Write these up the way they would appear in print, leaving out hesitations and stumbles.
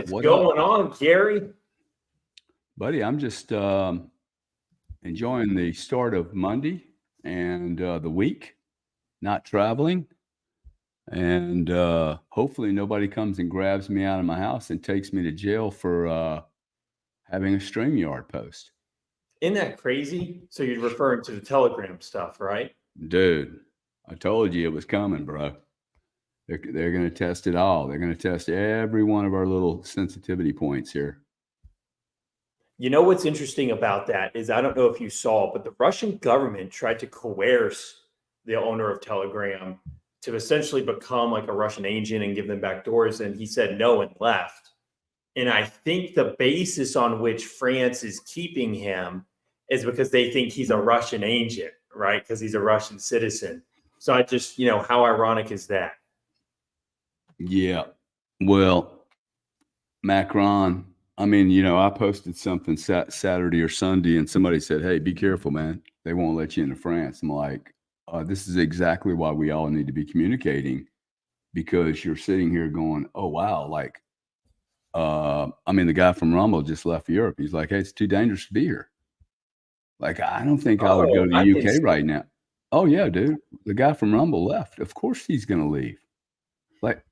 is What going up? on, Gary? Buddy, I'm just enjoying the start of Monday and the week, not traveling. And hopefully nobody comes and grabs me out of my house and takes me to jail for having a StreamYard post. Isn't that crazy? So you're referring to the Telegram stuff, right? Dude, I told you it was coming, bro. They're going to test it all. They're going to test every one of our little sensitivity points here. You know what's interesting about that is I don't know if you saw, but the Russian government tried to coerce the owner of Telegram to essentially become like a Russian agent and give them back doors. And he said no and left. And I think the basis on which France is keeping him is because they think he's a Russian agent, right? Because he's a Russian citizen. So I just, how ironic is that? Yeah. Well, Macron, I posted something Saturday or Sunday, and somebody said, "Hey, be careful, man. They won't let you into France." I'm like, this is exactly why we all need to be communicating, because you're sitting here going, "Oh, wow." Like, the guy from Rumble just left Europe. He's like, "Hey, it's too dangerous to be here." Like, I don't think I would go to the I didn't UK see right now. Oh, yeah, dude. The guy from Rumble left. Of course he's going to leave. Like,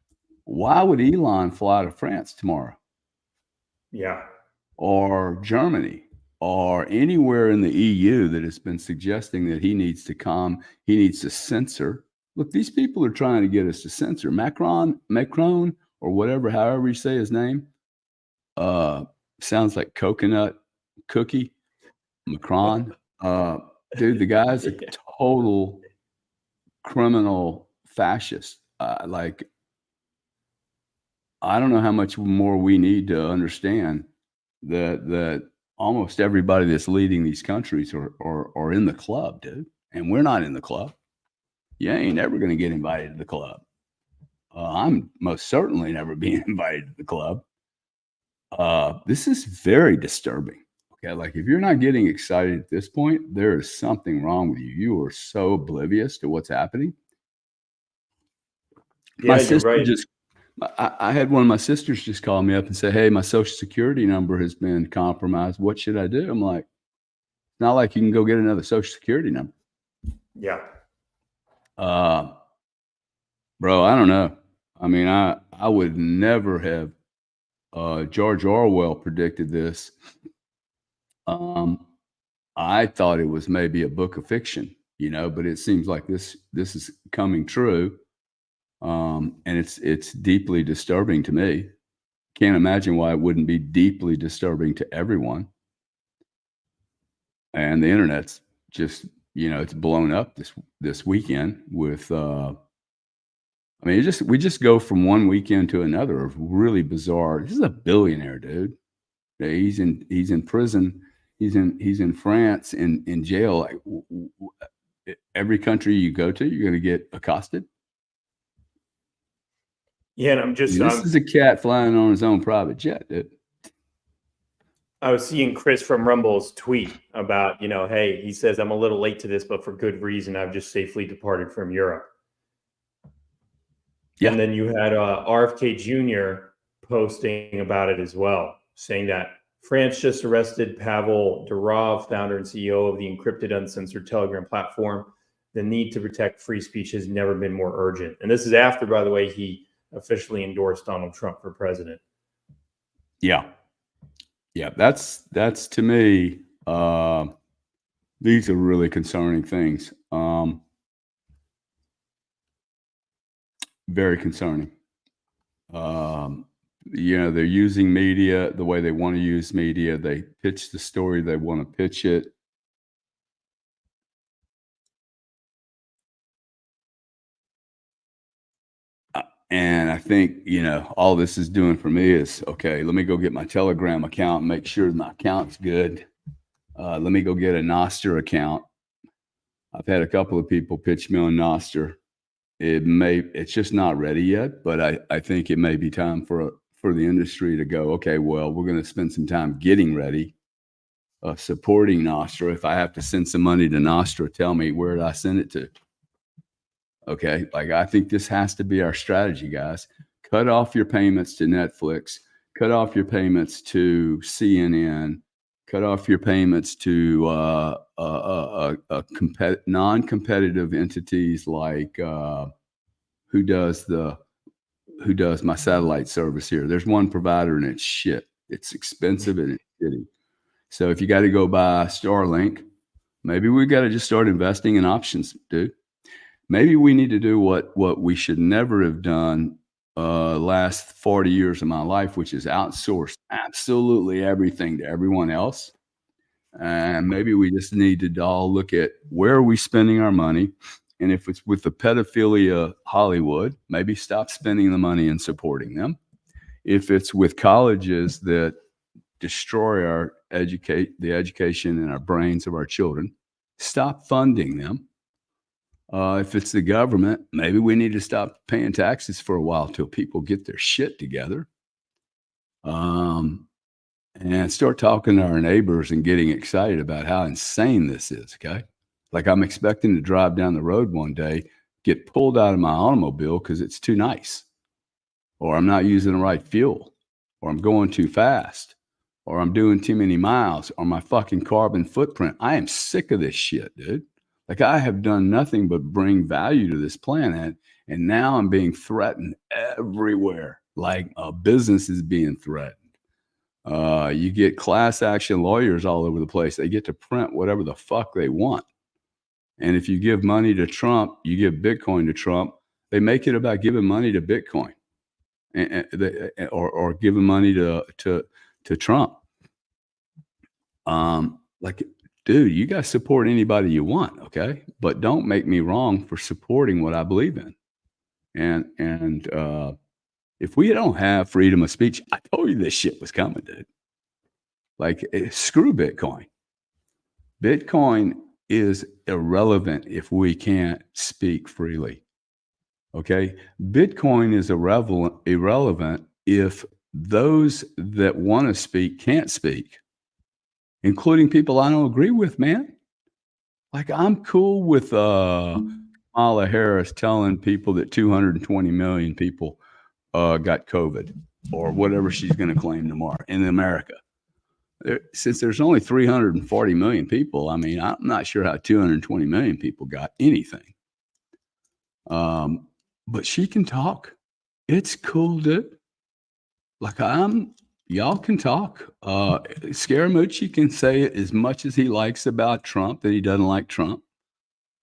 why would Elon fly to France tomorrow? Yeah. Or Germany or anywhere in the EU that has been suggesting that he needs to censor. Look, these people are trying to get us to censor. Macron, or whatever, however you say his name, sounds like coconut cookie. Macron. Dude, the guy's a total criminal fascist. I don't know how much more we need to understand that almost everybody that's leading these countries are in the club, dude. And we're not in the club. You ain't never going to get invited to the club. I'm most certainly never being invited to the club. This is very disturbing. Okay, like if you're not getting excited at this point, there is something wrong with you. You are so oblivious to what's happening. Yeah, you're right. I had one of my sisters just call me up and say, "Hey, my social security number has been compromised. What should I do?" I'm like, it's not like you can go get another social security number. Yeah. Bro, I don't know. I would never have George Orwell predicted this. I thought it was maybe a book of fiction, but it seems like this is coming true. And it's deeply disturbing to me. Can't imagine why it wouldn't be deeply disturbing to everyone. And the internet's just, it's blown up this weekend with, we just go from one weekend to another of really bizarre. This is a billionaire, dude. He's in prison. He's in France in jail. Like every country you go to, you're going to get accosted. Yeah, and this is a cat flying on his own private jet, dude. I was seeing Chris from Rumble's tweet about, hey, he says, "I'm a little late to this, but for good reason. I've just safely departed from Europe." Yeah. And then you had RFK Jr. posting about it as well, saying that France just arrested Pavel Durov, founder and CEO of the encrypted, uncensored Telegram platform. The need to protect free speech has never been more urgent. And this is after, by the way, he officially endorsed Donald Trump for president. Yeah. That's to me. These are really concerning things. Very concerning. They're using media the way they want to use media. They pitch the story they want to pitch it. And I think, all this is doing for me is, okay, let me go get my Telegram account and make sure my account's good. Let me go get a Nostr account. I've had a couple of people pitch me on Nostr. It's just not ready yet, but I think it may be time for the industry to go, okay, well, we're going to spend some time getting ready, supporting Nostr. If I have to send some money to Nostr, tell me, where did I send it to? Okay, like I think this has to be our strategy, guys. Cut off your payments to Netflix. cut off your payments to CNN, cut off your payments to non-competitive entities like who does my satellite service here. There's one provider and it's shit. It's expensive and it's shitty. So if you got to go buy Starlink, maybe we got to just start investing in options, dude. Maybe we need to do what we should never have done last 40 years of my life, which is outsource absolutely everything to everyone else. And maybe we just need to all look at where are we spending our money. And if it's with the pedophilia Hollywood, maybe stop spending the money and supporting them. If it's with colleges that destroy the education and our brains of our children, stop funding them. If it's the government, maybe we need to stop paying taxes for a while till people get their shit together. And start talking to our neighbors and getting excited about how insane this is, okay? Like I'm expecting to drive down the road one day, get pulled out of my automobile because it's too nice, or I'm not using the right fuel, or I'm going too fast, or I'm doing too many miles, or my fucking carbon footprint. I am sick of this shit, dude. Like I have done nothing but bring value to this planet, and now I'm being threatened everywhere. Like a business is being threatened. You get class action lawyers all over the place. They get to print whatever the fuck they want. And if you give money to Trump, you give Bitcoin to Trump, they make it about giving money to Bitcoin or giving money to Trump. Like, dude, you guys support anybody you want, okay? But don't make me wrong for supporting what I believe in. And if we don't have freedom of speech, I told you this shit was coming, dude. Like, screw Bitcoin. Bitcoin is irrelevant if we can't speak freely, okay? Bitcoin is irrelevant if those that want to speak can't speak, including people I don't agree with, man. Like, I'm cool with Kamala Harris telling people that 220 million people got COVID or whatever she's going to claim tomorrow in America. Since there's only 340 million people, I mean, I'm not sure how 220 million people got anything. But she can talk. It's cool, dude. Like y'all can talk. Scaramucci can say as much as he likes about Trump, that he doesn't like Trump.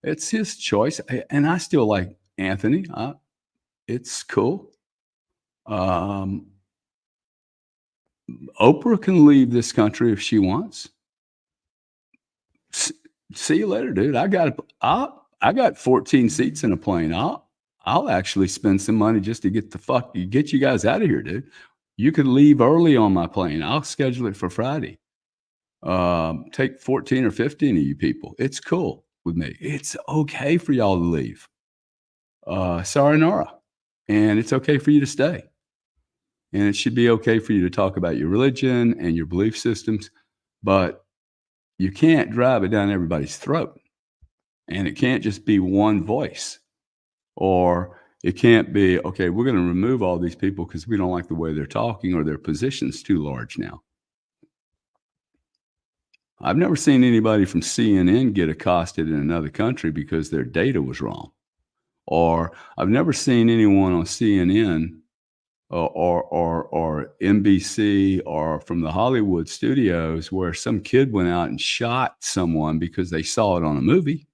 It's his choice. And I still like Anthony. It's cool. Oprah can leave this country if she wants. See you later, dude. I got 14 seats in a plane. I'll actually spend some money just to get you guys out of here, dude. You could leave early on my plane. I'll schedule it for Friday. Take 14 or 15 of you people. It's cool with me. It's okay for y'all to leave. Sayonara. And it's okay for you to stay. And it should be okay for you to talk about your religion and your belief systems, but you can't drive it down everybody's throat. And it can't just be one voice. Or it can't be, okay, we're going to remove all these people because we don't like the way they're talking or their position's too large now. I've never seen anybody from CNN get accosted in another country because their data was wrong. Or I've never seen anyone on CNN or NBC or from the Hollywood studios where some kid went out and shot someone because they saw it on a movie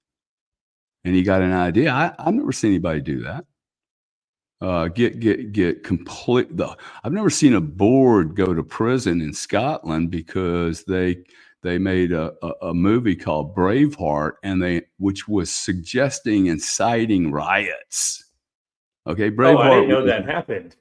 and he got an idea. I've never seen anybody do that. Get complete. I've never seen a board go to prison in Scotland because they made a movie called Braveheart which was suggesting inciting riots. Okay, Braveheart. Oh, I didn't know that happened.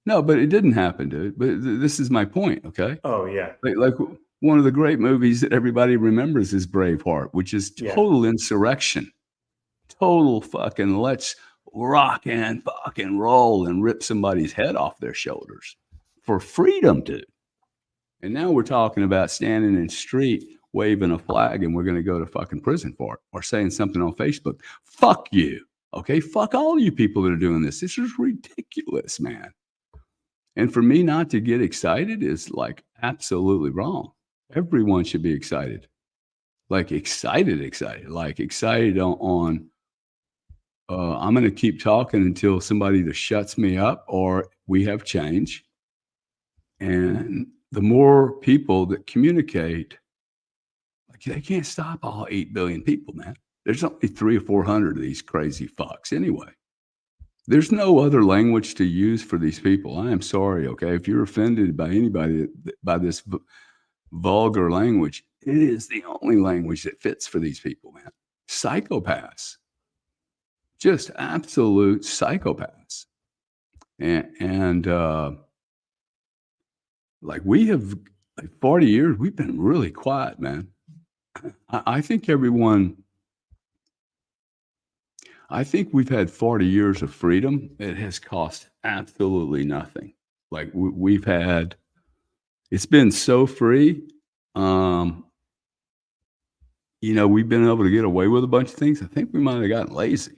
No, but it didn't happen, dude. But this is my point, okay? Oh, yeah. Like one of the great movies that everybody remembers is Braveheart, which is total insurrection. Total fucking let's rock and fucking roll and rip somebody's head off their shoulders for freedom, dude. And now we're talking about standing in the street, waving a flag, and we're going to go to fucking prison for it, or saying something on Facebook. Fuck you, okay? Fuck all you people that are doing this. This is ridiculous, man. And for me not to get excited is like absolutely wrong. Everyone should be excited. Like excited, like excited on I'm going to keep talking until somebody either shuts me up or we have change. And the more people that communicate, like they can't stop all 8 billion people, man. There's only 300 or 400 of these crazy fucks anyway. There's no other language to use for these people. I am sorry, okay? If you're offended by anybody by this vulgar language, it is the only language that fits for these people, man. Psychopaths. Just absolute psychopaths. And like we have, like 40 years, we've been really quiet, man. I think we've had 40 years of freedom. It has cost absolutely nothing. Like we've had, it's been so free. We've been able to get away with a bunch of things. I think we might have gotten lazy.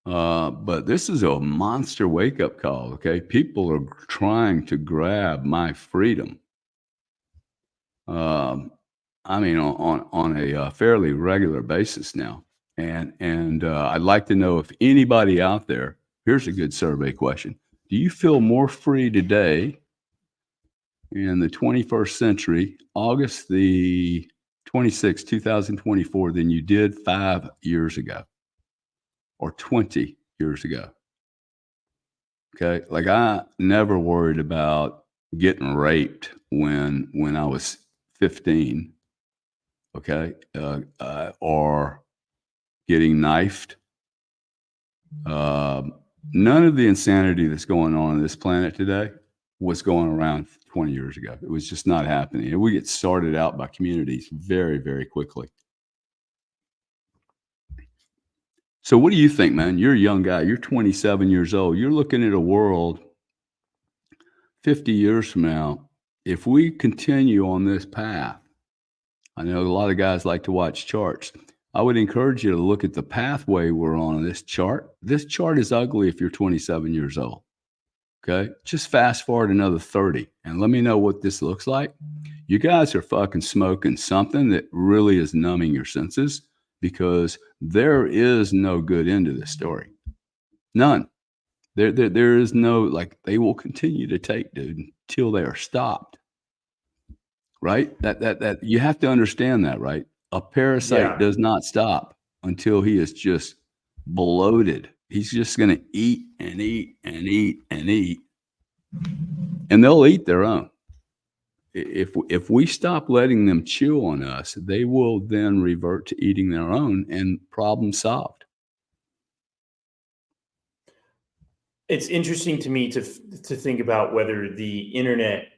But this is a monster wake-up call, okay? People are trying to grab my freedom. I mean, on a fairly regular basis now. And I'd like to know if anybody out there, here's a good survey question. Do you feel more free today in the 21st century, August the 26th, 2024, than you did 5 years ago or 20 years ago? Okay. Like I never worried about getting raped when I was 15. Okay. Or getting knifed. None of the insanity that's going on this planet today was going around 20 years ago. It was just not happening. And we get sorted out by communities very, very quickly. So what do you think, man? You're a young guy. You're 27 years old. You're looking at a world 50 years from now. If we continue on this path, I know a lot of guys like to watch charts. I would encourage you to look at the pathway we're on this chart. This chart is ugly if you're 27 years old. Okay. Just fast forward another 30 and let me know what this looks like. You guys are fucking smoking something that really is numbing your senses because there is no good end to this story. None. There is no, like, they will continue to take, dude, until they are stopped. Right? That you have to understand that, right? A parasite does not stop until he is just bloated. He's just going to eat and eat and eat and eat, and they'll eat their own. If we stop letting them chew on us, they will then revert to eating their own, and problem solved. It's interesting to me to think about whether the internet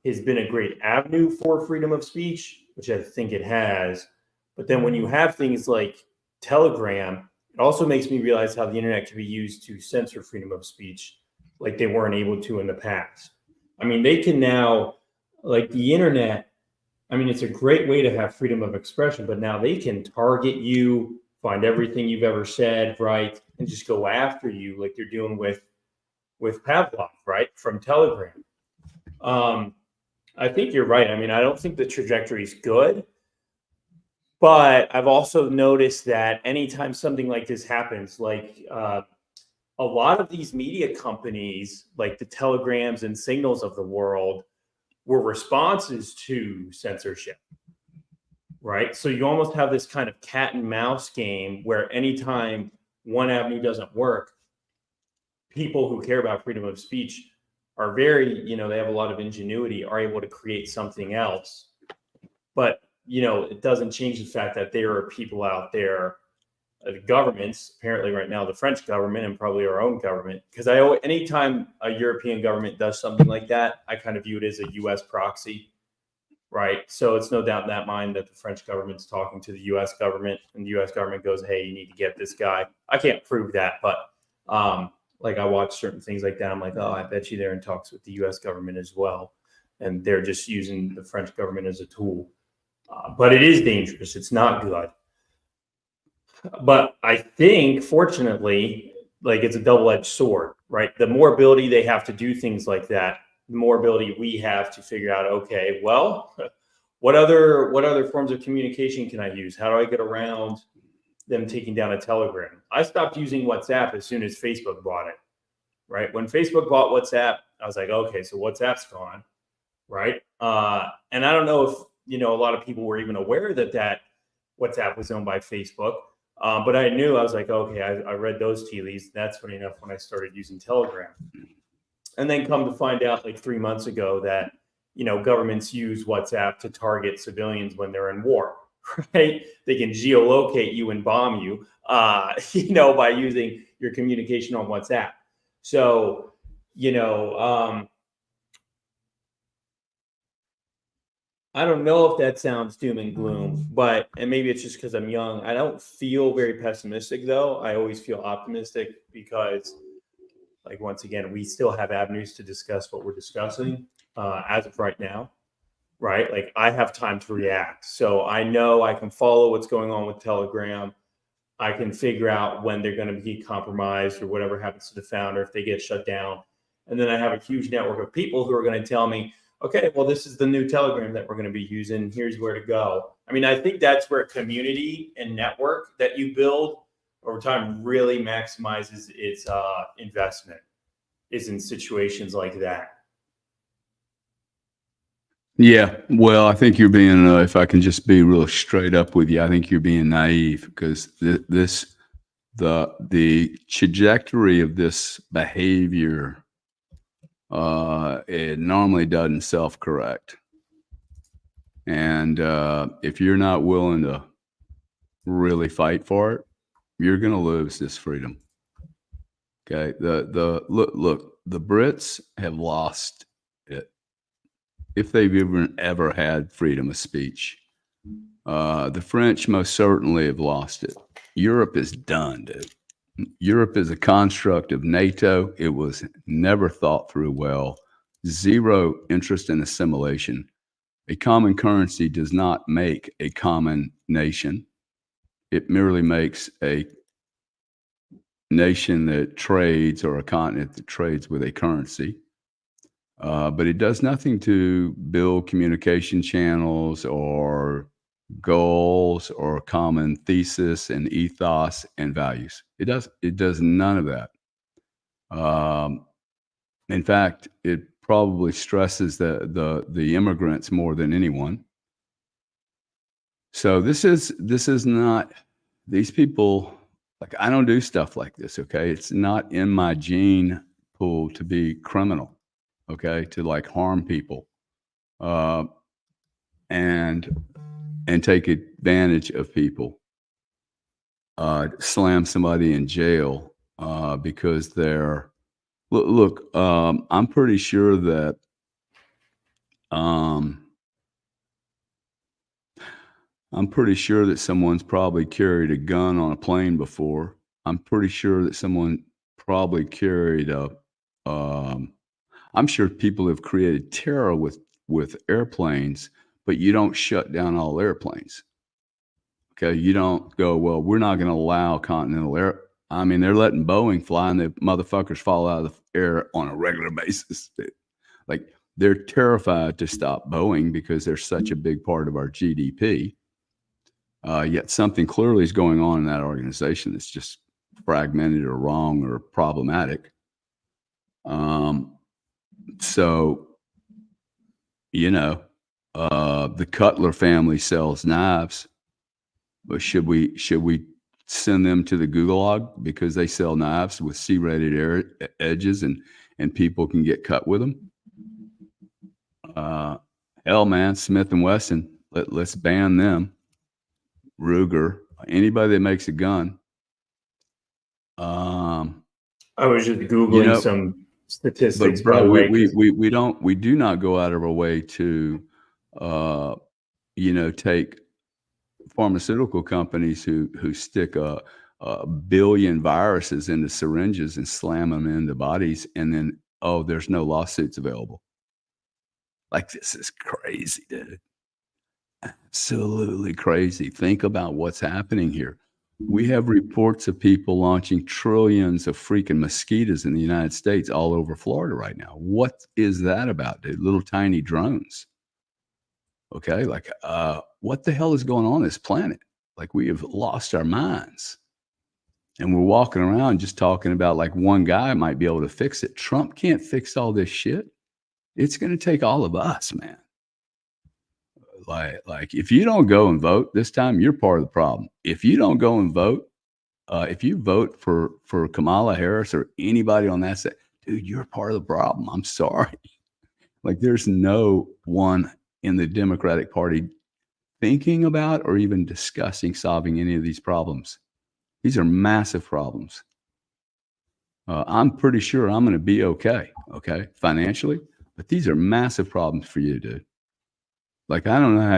has been a great avenue for freedom of speech, which I think it has. But then when you have things like Telegram, it also makes me realize how the internet can be used to censor freedom of speech like they weren't able to in the past. I mean, they can now, like the internet, I mean, it's a great way to have freedom of expression, but now they can target you, find everything you've ever said, right? And just go after you like they're doing with Pavlov, right? From Telegram. I think you're right. I mean, I don't think the trajectory is good, but I've also noticed that anytime something like this happens, like a lot of these media companies, like the Telegrams and Signals of the world, were responses to censorship, right? So you almost have this kind of cat and mouse game where anytime one avenue doesn't work, people who care about freedom of speech are very, they have a lot of ingenuity, are able to create something else. But, it doesn't change the fact that there are people out there, the governments, apparently right now, the French government and probably our own government, because anytime a European government does something like that, I kind of view it as a US proxy, right? So it's no doubt in that mind that the French government's talking to the US government and the US government goes, hey, you need to get this guy. I can't prove that, but, like I watch certain things like that. I'm like, oh, I bet you they're in talks with the U.S. government as well. And they're just using the French government as a tool. But it is dangerous. It's not good. But I think, fortunately, like it's a double-edged sword, right? The more ability they have to do things like that, the more ability we have to figure out, okay, well, what other forms of communication can I use? How do I get around them taking down a Telegram? I stopped using WhatsApp as soon as Facebook bought it, right? When Facebook bought WhatsApp, I was like, okay, so WhatsApp's gone, right? And I don't know if a lot of people were even aware that WhatsApp was owned by Facebook. But I knew, I was like, okay, I read those tea leaves. That's funny enough when I started using Telegram. And then come to find out like 3 months ago that, governments use WhatsApp to target civilians when they're in war, right? They can geolocate you and bomb you, by using your communication on WhatsApp. So, I don't know if that sounds doom and gloom, and maybe it's just because I'm young. I don't feel very pessimistic though. I always feel optimistic because, like, once again, we still have avenues to discuss what we're discussing as of right now, right? Like, I have time to react. So I know I can follow what's going on with Telegram. I can figure out when they're going to be compromised or whatever happens to the founder if they get shut down. And then I have a huge network of people who are going to tell me, okay, well, this is the new Telegram that we're going to be using. Here's where to go. I mean, I think that's where community and network that you build over time really maximizes its investment, is in situations like that. Yeah, well, I think you're being, if I can just be real straight up with you, I think you're being naive because the trajectory of this behavior, it normally doesn't self-correct. And if you're not willing to really fight for it, you're going to lose this freedom. Okay, look, the Brits have lost it if they've even ever had freedom of speech. The French most certainly have lost it. Europe is done, dude. Europe is a construct of NATO. It was never thought through well. Zero interest in assimilation. A common currency does not make a common nation. It merely makes a nation that trades, or a continent that trades with a currency. But it does nothing to build communication channels or goals or common thesis and ethos and values. It does none of that. In fact, it probably stresses the immigrants more than anyone. So this is not, these people, like, I don't do stuff like this, okay? It's not in my gene pool to be criminal, okay? To like harm people and take advantage of people, slam somebody in jail because they're, look, I'm pretty sure that someone's probably carried a gun on a plane before. I'm pretty sure that someone probably carried I'm sure people have created terror with airplanes, but you don't shut down all airplanes. Okay, you don't go, well, we're not going to allow Continental Air. I mean, they're letting Boeing fly, and the motherfuckers fall out of the air on a regular basis. Like, they're terrified to stop Boeing because they're such a big part of our GDP. Yet something clearly is going on in that organization that's just fragmented or wrong or problematic. So, the Cutler family sells knives, but should we send them to the gulag because they sell knives with serrated edges and people can get cut with them? Hell, man, Smith and Wesson, let's ban them. Ruger, anybody that makes a gun. I was just Googling some statistics, but bro, by the way. We do not go out of our way to, take pharmaceutical companies who stick a billion viruses into syringes and slam them into bodies, and then, oh, there's no lawsuits available. Like, this is crazy, dude. Absolutely crazy. Think about what's happening here. We have reports of people launching trillions of freaking mosquitoes in the United States all over Florida right now. What is that about, dude? Little tiny drones. Okay. Like, what the hell is going on this planet? Like, we have lost our minds. And we're walking around just talking about like one guy might be able to fix it. Trump can't fix all this shit. It's going to take all of us, man. Like if you don't go and vote this time, you're part of the problem. If you don't go and vote, if you vote for Kamala Harris or anybody on that side, dude, you're part of the problem. I'm sorry. Like there's no one in the Democratic Party thinking about or even discussing solving any of these problems. These are massive problems. I'm pretty sure I'm going to be okay, financially, but these are massive problems for you, dude. Like, I don't know how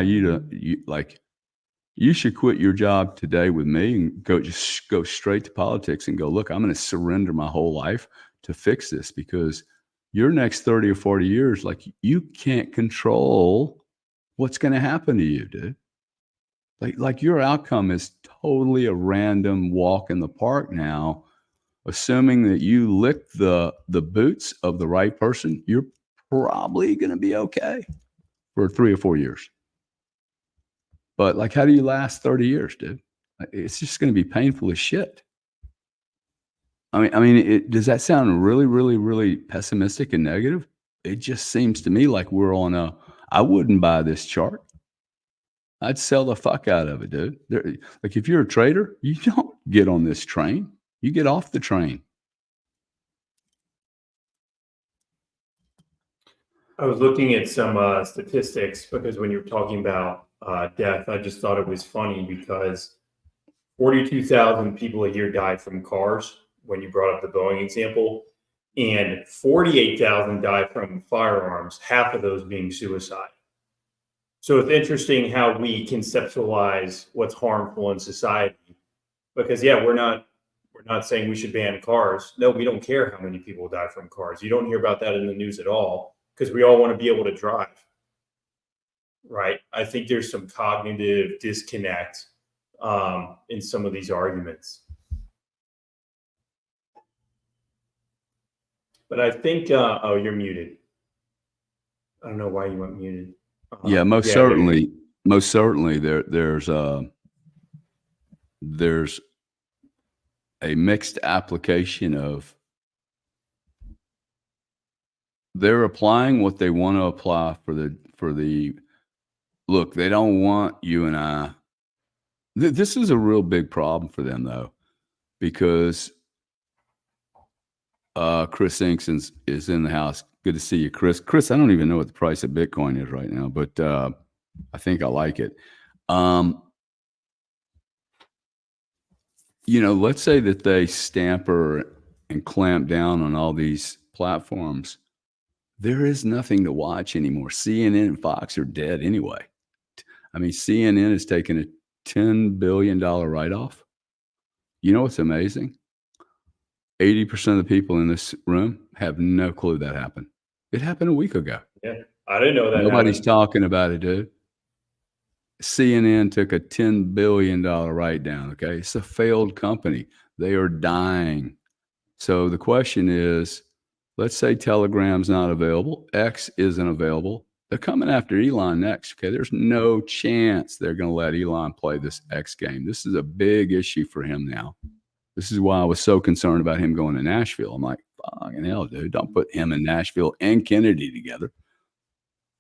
you should quit your job today with me and just go straight to politics and go, look, I'm going to surrender my whole life to fix this because your next 30 or 40 years, like you can't control what's going to happen to you, dude. Like your outcome is totally a random walk in the park now. Assuming that you lick the boots of the right person, you're probably going to be okay for 3 or 4 years. But like, how do you last 30 years, dude? It's just going to be painful as shit. Does that sound really, really, really pessimistic and negative? It just seems to me like we're on I wouldn't buy this chart. I'd sell the fuck out of it, dude. Like if you're a trader, you don't get on this train. You get off the train. I was looking at some statistics because when you were talking about death, I just thought it was funny because 42,000 people a year die from cars when you brought up the Boeing example, and 48,000 die from firearms, half of those being suicide. So it's interesting how we conceptualize what's harmful in society because, yeah, we're not saying we should ban cars. No, we don't care how many people die from cars. You don't hear about that in the news at all because we all want to be able to drive, right? I think there's some cognitive disconnect in some of these arguments. But I think, oh, you're muted. I don't know why you went muted. Yeah, most certainly there's a mixed application of they're applying what they want to apply for the look, they don't want you and I. This is a real big problem for them though, because Chris Inks is in the house. Good to see you, Chris. Chris, I don't even know what the price of Bitcoin is right now, but I think I like it. Let's say that they stamper and clamp down on all these platforms. There is nothing to watch anymore. CNN and Fox are dead anyway. I mean, CNN has taken a $10 billion write-off. You know what's amazing? 80% of the people in this room have no clue that happened. It happened a week ago. Yeah, I didn't know that. Nobody's talking about it, dude. CNN took a $10 billion write-down, okay? It's a failed company. They are dying. So the question is, let's say Telegram's not available. X isn't available. They're coming after Elon next, okay? There's no chance they're going to let Elon play this X game. This is a big issue for him now. This is why I was so concerned about him going to Nashville. I'm like, fucking hell, dude, don't put him and Nashville and Kennedy together.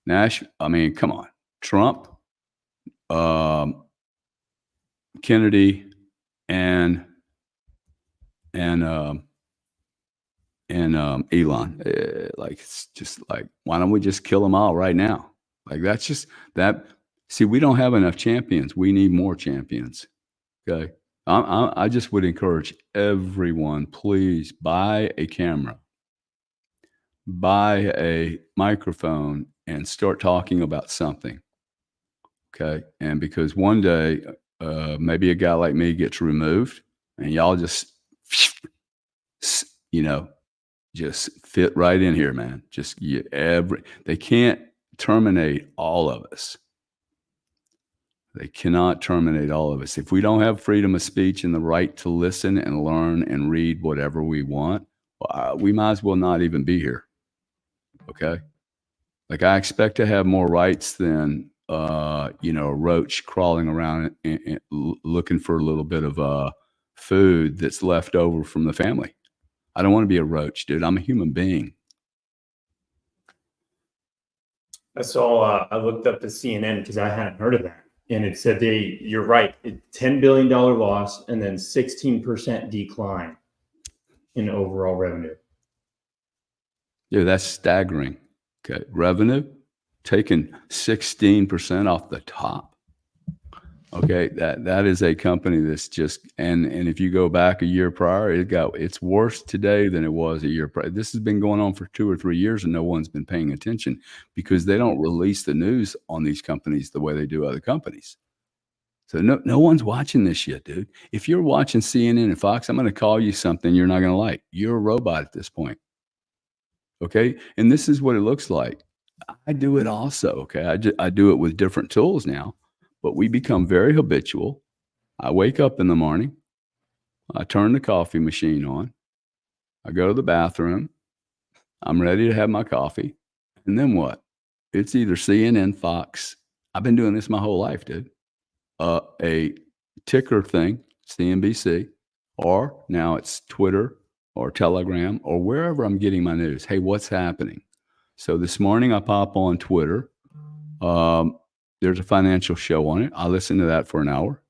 Come on. Trump, Kennedy, and Elon. It's just like, why don't we just kill them all right now? Like, that's just that. See, we don't have enough champions. We need more champions. Okay. I just would encourage everyone, please buy a camera, buy a microphone, and start talking about something. Okay. And because one day, maybe a guy like me gets removed and y'all just, just fit right in here, man. They can't terminate all of us. They cannot terminate all of us. If we don't have freedom of speech and the right to listen and learn and read whatever we want, we might as well not even be here. Okay. Like I expect to have more rights than, a roach crawling around and looking for a little bit of food that's left over from the family. I don't want to be a roach, dude. I'm a human being. I saw. I looked up the CNN because I hadn't heard of that, and it said you're right, $10 billion loss and then 16% decline in overall revenue. Yeah, that's staggering. Okay, revenue taking 16% off the top. Okay, that is a company that's just and if you go back a year prior, it's worse today than it was a year prior. This has been going on for 2 or 3 years, and no one's been paying attention because they don't release the news on these companies the way they do other companies. So no one's watching this shit, dude. If you're watching CNN and Fox, I'm going to call you something you're not going to like. You're a robot at this point. Okay, and this is what it looks like. I do it also. Okay, I do it with different tools now, but we become very habitual. I wake up in the morning, I turn the coffee machine on, I go to the bathroom, I'm ready to have my coffee, and then what? It's either CNN, Fox. I've been doing this my whole life, dude. A ticker thing, CNBC, or now it's Twitter or Telegram or wherever I'm getting my news. Hey, what's happening? So this morning I pop on Twitter. There's a financial show on it. I listen to that for an hour.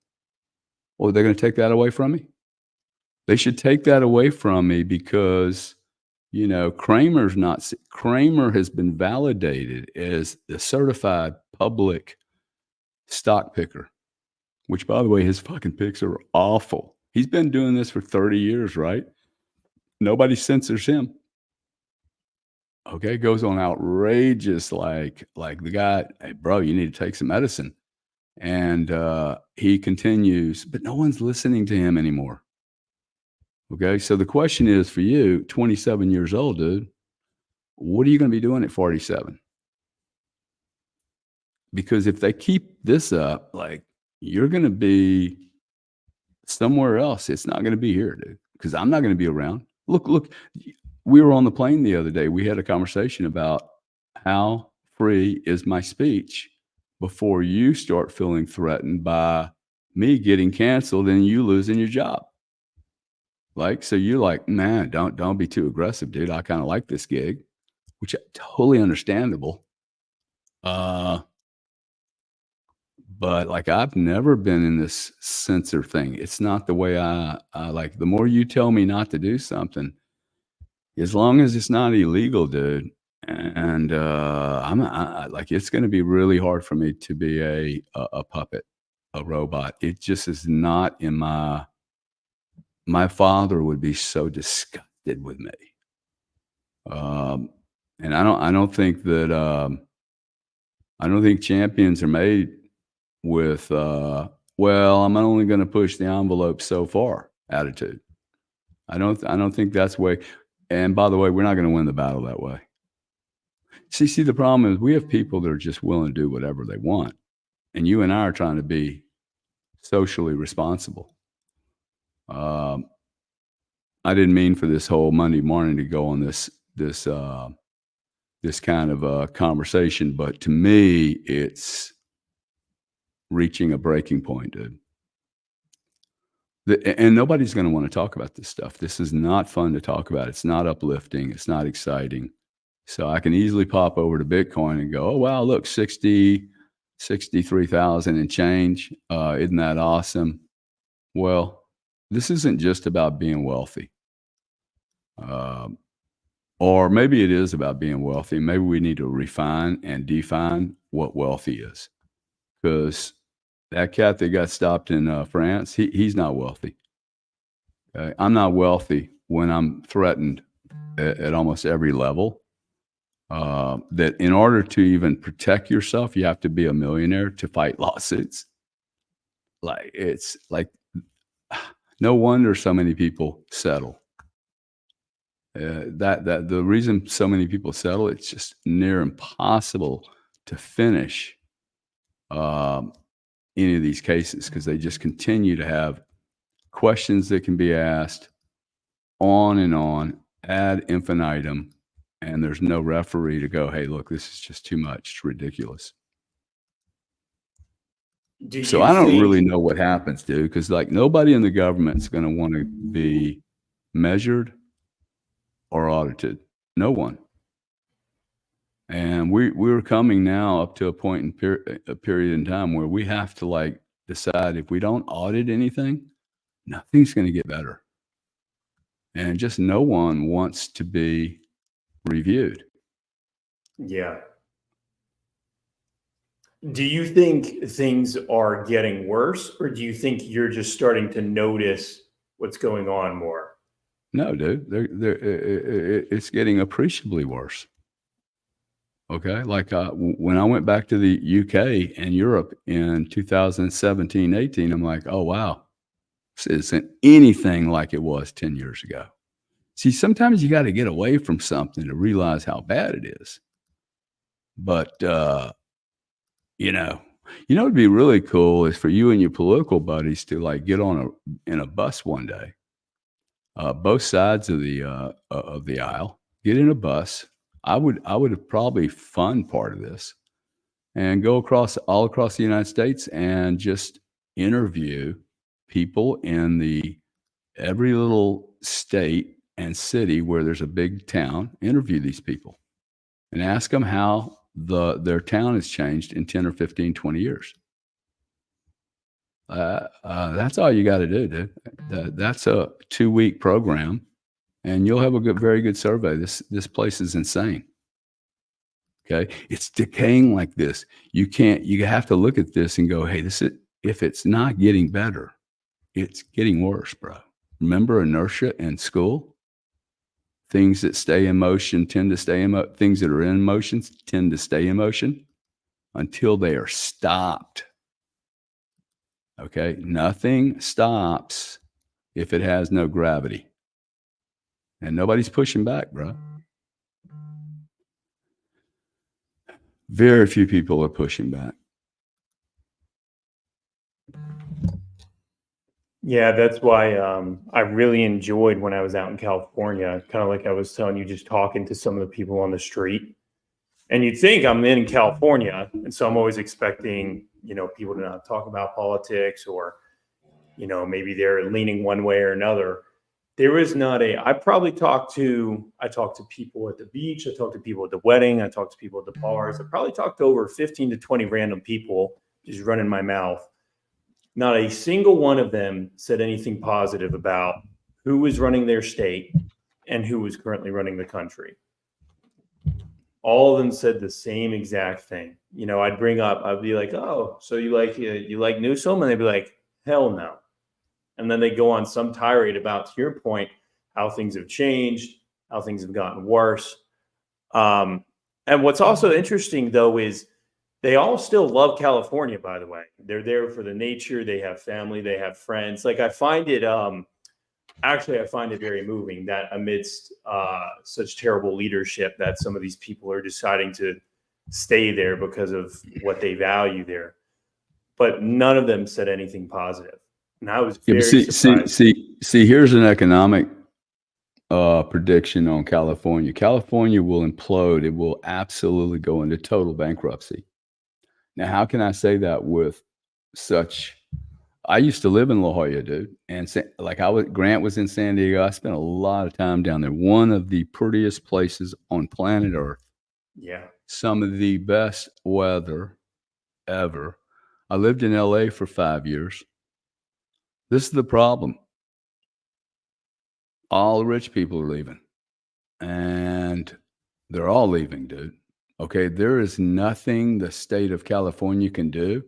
Well, they're going to take that away from me? They should take that away from me because, Kramer has been validated as the certified public stock picker, which, by the way, his fucking picks are awful. He's been doing this for 30 years, right? Nobody censors him. Okay, goes on outrageous, like the guy, hey, bro, you need to take some medicine. And he continues, but no one's listening to him anymore. Okay, so the question is for you, 27 years old, dude, what are you going to be doing at 47? Because if they keep this up, like you're going to be somewhere else. It's not going to be here, dude, because I'm not going to be around. Look, we were on the plane the other day. We had a conversation about how free is my speech before you start feeling threatened by me getting canceled and you losing your job. Like, so you're like, man, don't be too aggressive, dude. I kind of like this gig, which is totally understandable. But like, I've never been in this censor thing. It's not the way I like. The more you tell me not to do something, as long as it's not illegal, dude. And like, it's going to be really hard for me to be a puppet, a robot. It just is not in my father would be so disgusted with me. And I don't think that, I don't think champions are made with, well, I'm only going to push the envelope so far attitude. I don't think that's the way. And by the way, we're not going to win the battle that way. See, the problem is we have people that are just willing to do whatever they want. And you and I are trying to be socially responsible. I didn't mean for this whole Monday morning to go on this kind of conversation, but to me, it's reaching a breaking point, dude. And nobody's going to want to talk about this stuff. This is not fun to talk about. It's not uplifting. It's not exciting. So I can easily pop over to Bitcoin and go, oh, wow, look, 63,000 and change. Isn't that awesome? Well, this isn't just about being wealthy. Or maybe it is about being wealthy. Maybe we need to refine and define what wealthy is. Because that cat that got stopped in France, he's not wealthy. Okay? I'm not wealthy when I'm threatened at almost every level. That in order to even protect yourself, you have to be a millionaire to fight lawsuits. Like, it's like, no wonder so many people settle. That the reason so many people settle, it's just near impossible to finish. any of these cases because they just continue to have questions that can be asked on and on ad infinitum, and there's no referee to go, hey, look, this is just too much. It's ridiculous. Do So you I don't really think? know what happens, dude, because like nobody in the government's going to want to be measured or audited. No one. And we're coming now up to a point in a period in time where we have to like decide if we don't audit anything, nothing's going to get better. And just no one wants to be reviewed. Yeah. Do you think things are getting worse, or do you think you're just starting to notice what's going on more? No, dude, it's getting appreciably worse. Okay. Like when I went back to the UK and Europe in 2017, 18, I'm like, oh, wow, this isn't anything like it was 10 years ago. See, sometimes you got to get away from something to realize how bad it is. But, it'd be really cool is for you and your political buddies to like get in a bus one day, both sides of the aisle, get in a bus. I would probably fund part of this and go all across the United States and just interview people in every little state and city where there's a big town. Interview these people and ask them how their town has changed in 10 or 15, 20 years. That's all you got to do, dude. That's a 2-week program, and you'll have a very good survey. This place is insane. Okay, it's decaying like this. You have to look at this and go, hey, if it's not getting better, it's getting worse, bro. Remember inertia in school? Things that stay in motion tend to stay in motion. Things that are in motion tend to stay in motion until they are stopped. Okay, nothing stops if it has no gravity. And nobody's pushing back, bro. Very few people are pushing back. Yeah, that's why I really enjoyed when I was out in California, kind of like I was telling you, just talking to some of the people on the street. And you'd think I'm in California, and so I'm always expecting, people to not talk about politics, or, maybe they're leaning one way or another. There is not I talked to people at the beach. I talked to people at the wedding. I talked to people at the bars. I probably talked to over 15 to 20 random people, just running my mouth. Not a single one of them said anything positive about who was running their state and who was currently running the country. All of them said the same exact thing. I'd be like, oh, so you like Newsom? And they'd be like, hell no. And then they go on some tirade about, to your point, how things have changed, how things have gotten worse. And what's also interesting, though, is they all still love California, by the way. They're there for the nature. They have family. They have friends. Like, I find it very moving that amidst such terrible leadership that some of these people are deciding to stay there because of what they value there. But none of them said anything positive. And I was very surprised. See, here's an economic prediction on California. California will implode. It will absolutely go into total bankruptcy. Now, how can I say that with I used to live in La Jolla, dude. And Grant was in San Diego. I spent a lot of time down there. One of the prettiest places on planet Earth. Yeah. Some of the best weather ever. I lived in LA for 5 years. This is the problem. All the rich people are leaving. And they're all leaving, dude. Okay, there is nothing the state of California can do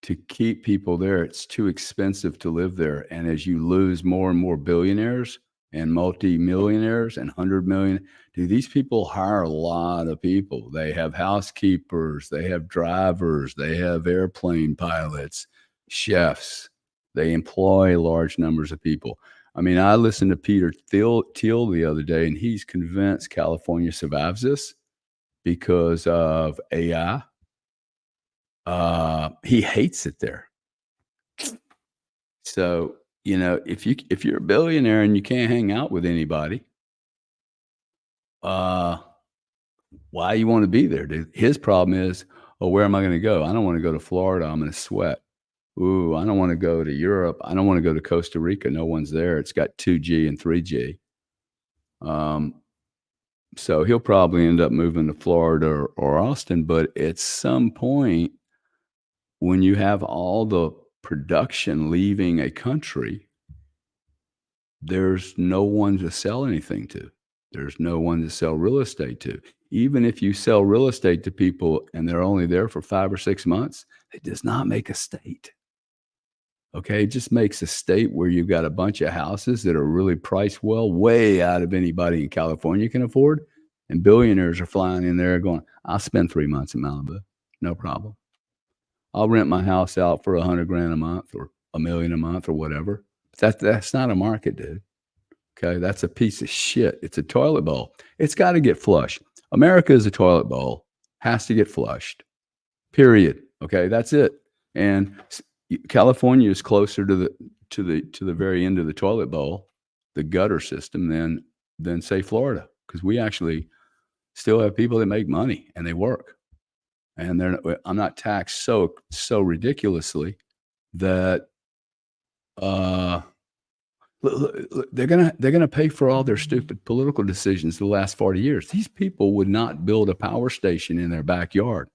to keep people there. It's too expensive to live there. And as you lose more and more billionaires and multi-millionaires and 100 million, dude, these people hire a lot of people. They have housekeepers, they have drivers, they have airplane pilots, chefs. They employ large numbers of people. I mean, I listened to Peter Thiel the other day, and he's convinced California survives this because of AI. He hates it there. So, if you're a billionaire and you can't hang out with anybody, why you want to be there, dude? His problem is, oh, where am I going to go? I don't want to go to Florida. I'm going to sweat. Ooh, I don't want to go to Europe. I don't want to go to Costa Rica. No one's there. It's got 2G and 3G. So he'll probably end up moving to Florida or Austin. But at some point, when you have all the production leaving a country, there's no one to sell anything to. There's no one to sell real estate to. Even if you sell real estate to people and they're only there for 5 or 6 months, it does not make a state. Okay, it just makes a state where you've got a bunch of houses that are really priced well, way out of anybody in California can afford. And billionaires are flying in there going, I'll spend 3 months in Malibu. No problem. I'll rent my house out for $100,000 a month or $1 million a month or whatever. That's not a market, dude. Okay, that's a piece of shit. It's a toilet bowl. It's got to get flushed. America is a toilet bowl. Has to get flushed. Period. Okay, that's it. And California is closer to the very end of the toilet bowl, the gutter system, than say Florida, because we actually still have people that make money and they work, and I'm not taxed so ridiculously that they're gonna pay for all their stupid political decisions the last 40 years. These people would not build a power station in their backyard.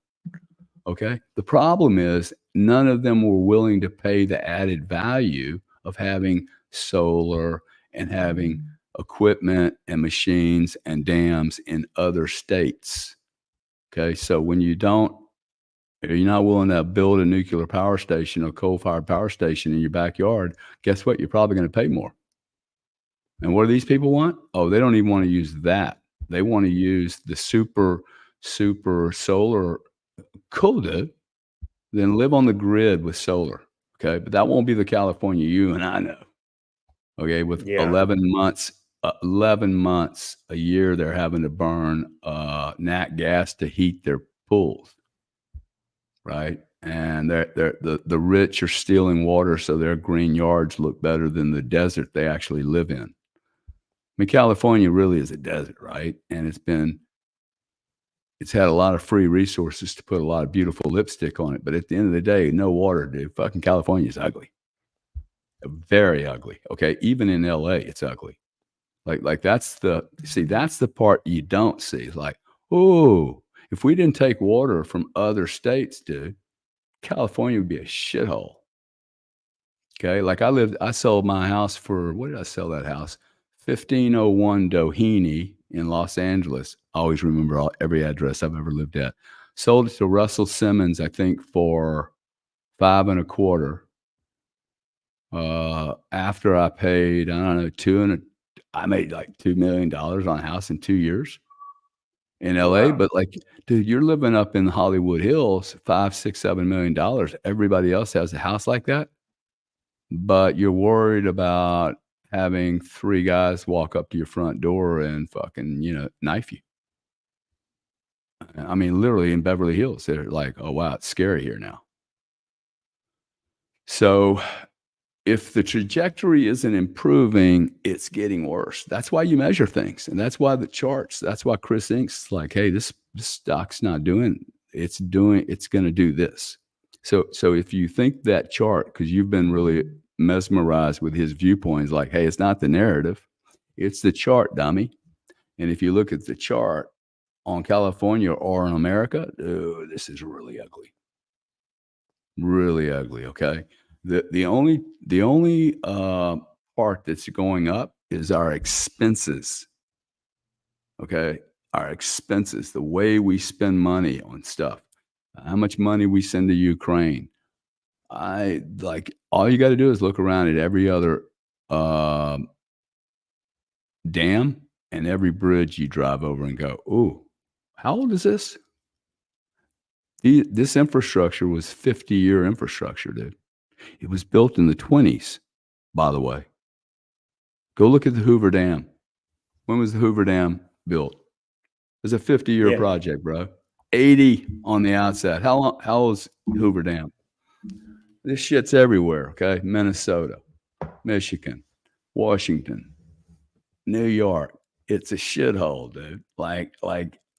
Okay. The problem is none of them were willing to pay the added value of having solar and having equipment and machines and dams in other states. Okay. So when you're not willing to build a nuclear power station or coal-fired power station in your backyard, guess what? You're probably going to pay more. And what do these people want? Oh, they don't even want to use that. They want to use the super solar. Cool, dude. Then live on the grid with solar. Okay. But that won't be the California you and I know. Okay. With 11 months a year, they're having to burn nat gas to heat their pools. Right. And the rich are stealing water so their green yards look better than the desert they actually live in. I mean, California really is a desert, right? And it's had a lot of free resources to put a lot of beautiful lipstick on it. But at the end of the day, no water, dude. Fucking California is ugly. Very ugly. Okay. Even in LA, it's ugly. Like that's the part you don't see. It's like, oh, if we didn't take water from other states, dude, California would be a shithole. Okay. Like I sold my house for, what did I sell that house? 1501 Doheny in Los Angeles. I always remember every address I've ever lived at. Sold it to Russell Simmons, I think, for $5.25. After I paid, I don't know, I made like $2 million on a house in 2 years in LA. Wow. But like, dude, you're living up in the Hollywood Hills, $5, $6, $7 million. Everybody else has a house like that, but you're worried about having 3 guys walk up to your front door and fucking, knife you. I mean, literally in Beverly Hills, they're like, oh, wow, it's scary here now. So if the trajectory isn't improving, it's getting worse. That's why you measure things. And that's why that's why Chris Inks like, hey, this stock's not doing, it's going to do this. So if you think that chart, because you've been really mesmerized with his viewpoints, like, hey, it's not the narrative, it's the chart, dummy. And if you look at the chart on California or in America, this is really ugly. Really ugly. Okay. The only part that's going up is our expenses. Okay. Our expenses, the way we spend money on stuff, how much money we send to Ukraine. All you got to do is look around at every other dam and every bridge you drive over and go, ooh, how old is this? This infrastructure was 50-year infrastructure, dude. It was built in the 1920s, by the way. Go look at the Hoover Dam. When was the Hoover Dam built? It was a 50-year project, bro. 80 on the outside. How old is Hoover Dam? This shit's everywhere, okay? Minnesota, Michigan, Washington, New York. It's a shithole, dude. Like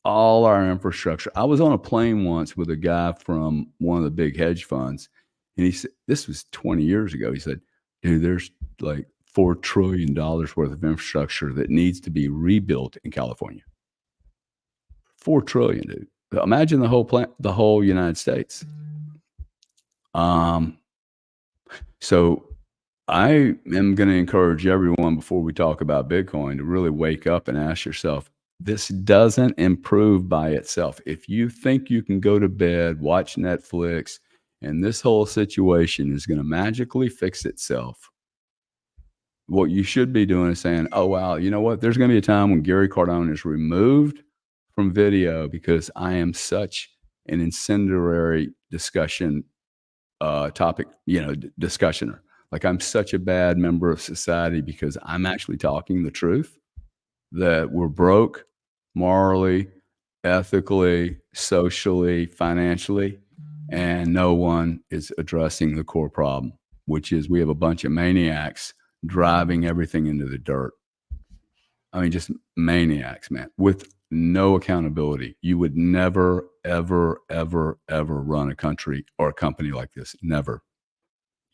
all our infrastructure. I was on a plane once with a guy from one of the big hedge funds, and he said, this was 20 years ago. He said, dude, there's like $4 trillion worth of infrastructure that needs to be rebuilt in California. 4 trillion, dude. Imagine the whole United States. So I am going to encourage everyone before we talk about Bitcoin to really wake up and ask yourself, this doesn't improve by itself. If you think you can go to bed, watch Netflix, and this whole situation is going to magically fix itself, what you should be doing is saying, oh, wow, you know what? There's going to be a time when Gary Cardone is removed from video because I am such an incendiary discussion topic, discussioner. Like I'm such a bad member of society because I'm actually talking the truth that we're broke morally, ethically, socially, financially, and no one is addressing the core problem, which is we have a bunch of maniacs driving everything into the dirt. I mean, just maniacs, man, with no accountability. You would never, ever, ever, ever run a country or a company like this. Never.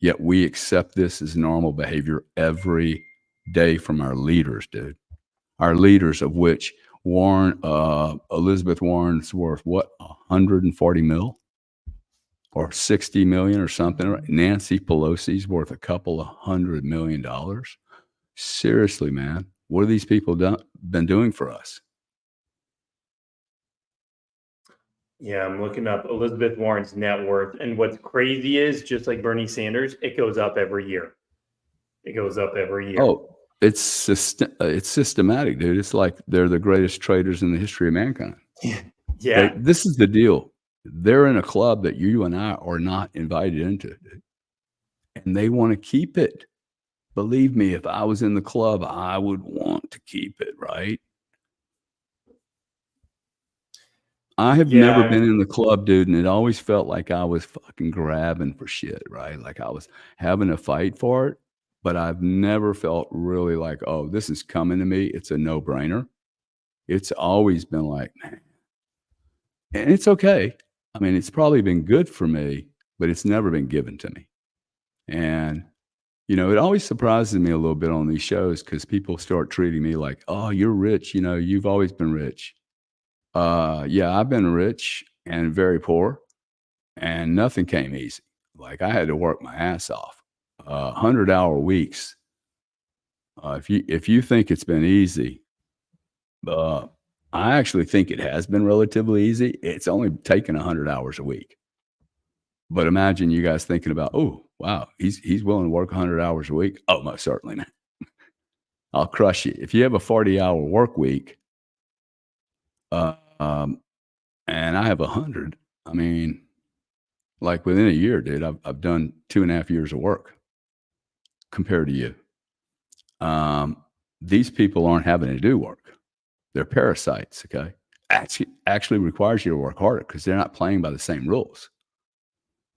Yet we accept this as normal behavior every day from our leaders, dude. Our leaders, of which Elizabeth Warren's worth, what, 140 mil or 60 million or something? Right? Nancy Pelosi's worth a couple of $100 million. Seriously, man, what have these people been doing for us? Yeah, I'm looking up Elizabeth Warren's net worth. And what's crazy is, just like Bernie Sanders, it goes up every year. It goes up every year. Oh, it's systematic, dude. It's like they're the greatest traders in the history of mankind. Yeah. This is the deal. They're in a club that you and I are not invited into, dude. And they want to keep it. Believe me, if I was in the club, I would want to keep it, right? I have never been in the club, dude, and it always felt like I was fucking grabbing for shit, right? Like I was having a fight for it, but I've never felt really like, oh, this is coming to me. It's a no-brainer. It's always been like, man. And it's okay. I mean, it's probably been good for me, but it's never been given to me. And, it always surprises me a little bit on these shows because people start treating me like, oh, you're rich. You've always been rich. Yeah, I've been rich and very poor, and nothing came easy. Like I had to work my ass off, 100-hour weeks. If you think it's been easy, I actually think it has been relatively easy. It's only taken 100 hours a week. But imagine you guys thinking about, oh, wow, he's willing to work 100 hours a week. Oh, most certainly, man. I'll crush you. If you have a 40-hour work week, and I have 100, I mean, like within a year, dude, I've done 2.5 years of work compared to you. These people aren't having to do work. They're parasites, okay? Actually requires you to work harder because they're not playing by the same rules.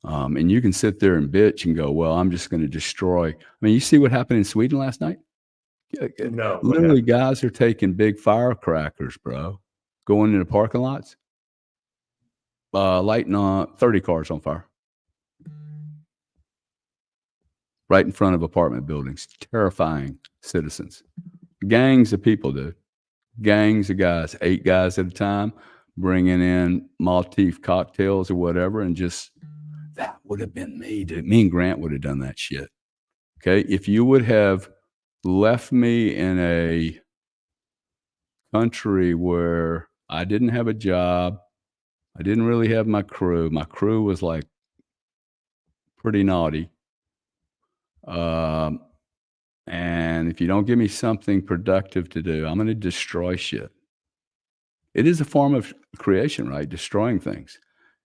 And you can sit there and bitch and go, well, I'm just going to destroy. I mean, you see what happened in Sweden last night? No. Literally, guys are taking big firecrackers, bro, going into parking lots, lighting on 30 cars on fire. Right in front of apartment buildings, terrifying citizens. Gangs of people, dude. Gangs of guys, 8 guys at a time, bringing in Maltese cocktails or whatever, and just, that would have been me, dude. Me and Grant would have done that shit. Okay? If you would have left me in a country where I didn't have a job, I didn't really have my crew was like pretty naughty. And if you don't give me something productive to do, I'm going to destroy shit. It is a form of creation, right? Destroying things.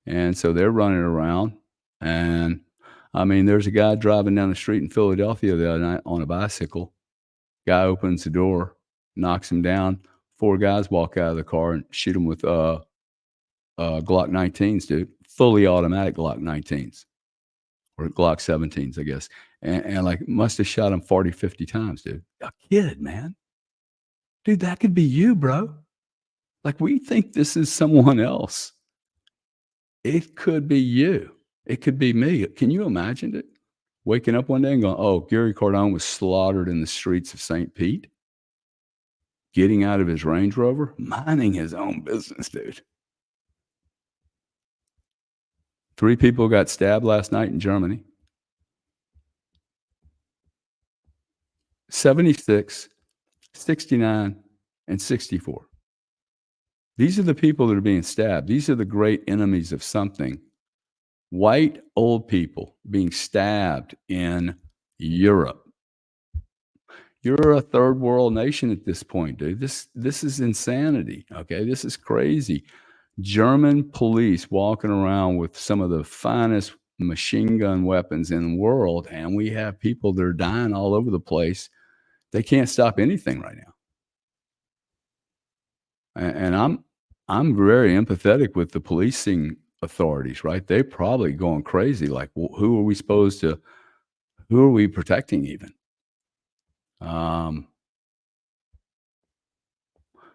And so they're running around. And I mean, there's a guy driving down the street in Philadelphia the other night on a bicycle. Guy opens the door, knocks him down. 4 guys walk out of the car and shoot him with Glock 19s, dude, fully automatic Glock 19s or Glock 17s, I guess. And like must have shot him 40, 50 times, dude. A kid, man. Dude, that could be you, bro. Like we think this is someone else. It could be you. It could be me. Can you imagine it? Waking up one day and going, oh, Gary Cardone was slaughtered in the streets of St. Pete, getting out of his Range Rover, minding his own business, dude. 3 people got stabbed last night in Germany. 76, 69, and 64. These are the people that are being stabbed. These are the great enemies of something. White old people being stabbed in Europe. You're a third world nation at this point, dude. This is insanity. Okay, this is crazy. German police walking around with some of the finest machine gun weapons in the world, and we have people that are dying all over the place. They can't stop anything right now. And I'm very empathetic with the policing authorities, right? They're probably going crazy. Like, who are we protecting even?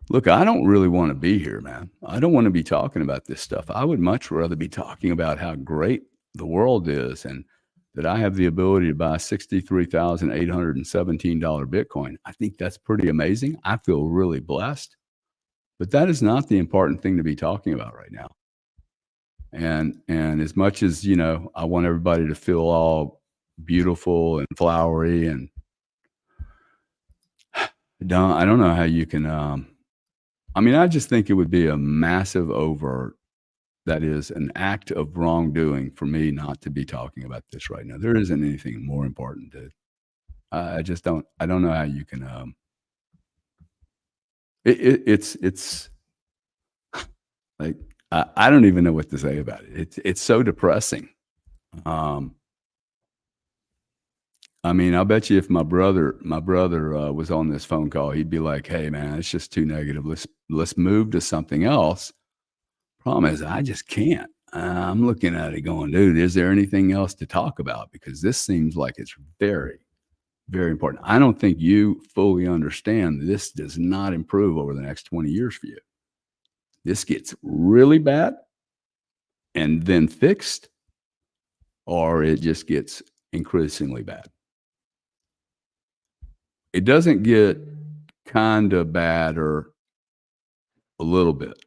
Look, I don't really want to be here, man. I don't want to be talking about this stuff. I would much rather be talking about how great the world is and that I have the ability to buy $63,817 Bitcoin. I think that's pretty amazing. I feel really blessed. But that is not the important thing to be talking about right now. And as much as, you know, I want everybody to feel all beautiful and flowery, and I don't know how you can I mean, I just think it would be a massive overt, that is an act of wrongdoing for me not to be talking about this right now. There isn't anything more important, dude. I don't know how you can it's like I don't even know what to say about it. It's so depressing. I mean, I'll bet you if my brother was on this phone call, he'd be like, "Hey, man, it's just too negative. Let's move to something else." Problem is, I just can't. I'm looking at it going, dude, is there anything else to talk about? Because this seems like it's very, very important. I don't think you fully understand this does not improve over the next 20 years for you. This gets really bad and then fixed, or it just gets increasingly bad. It doesn't get kind of bad or a little bit.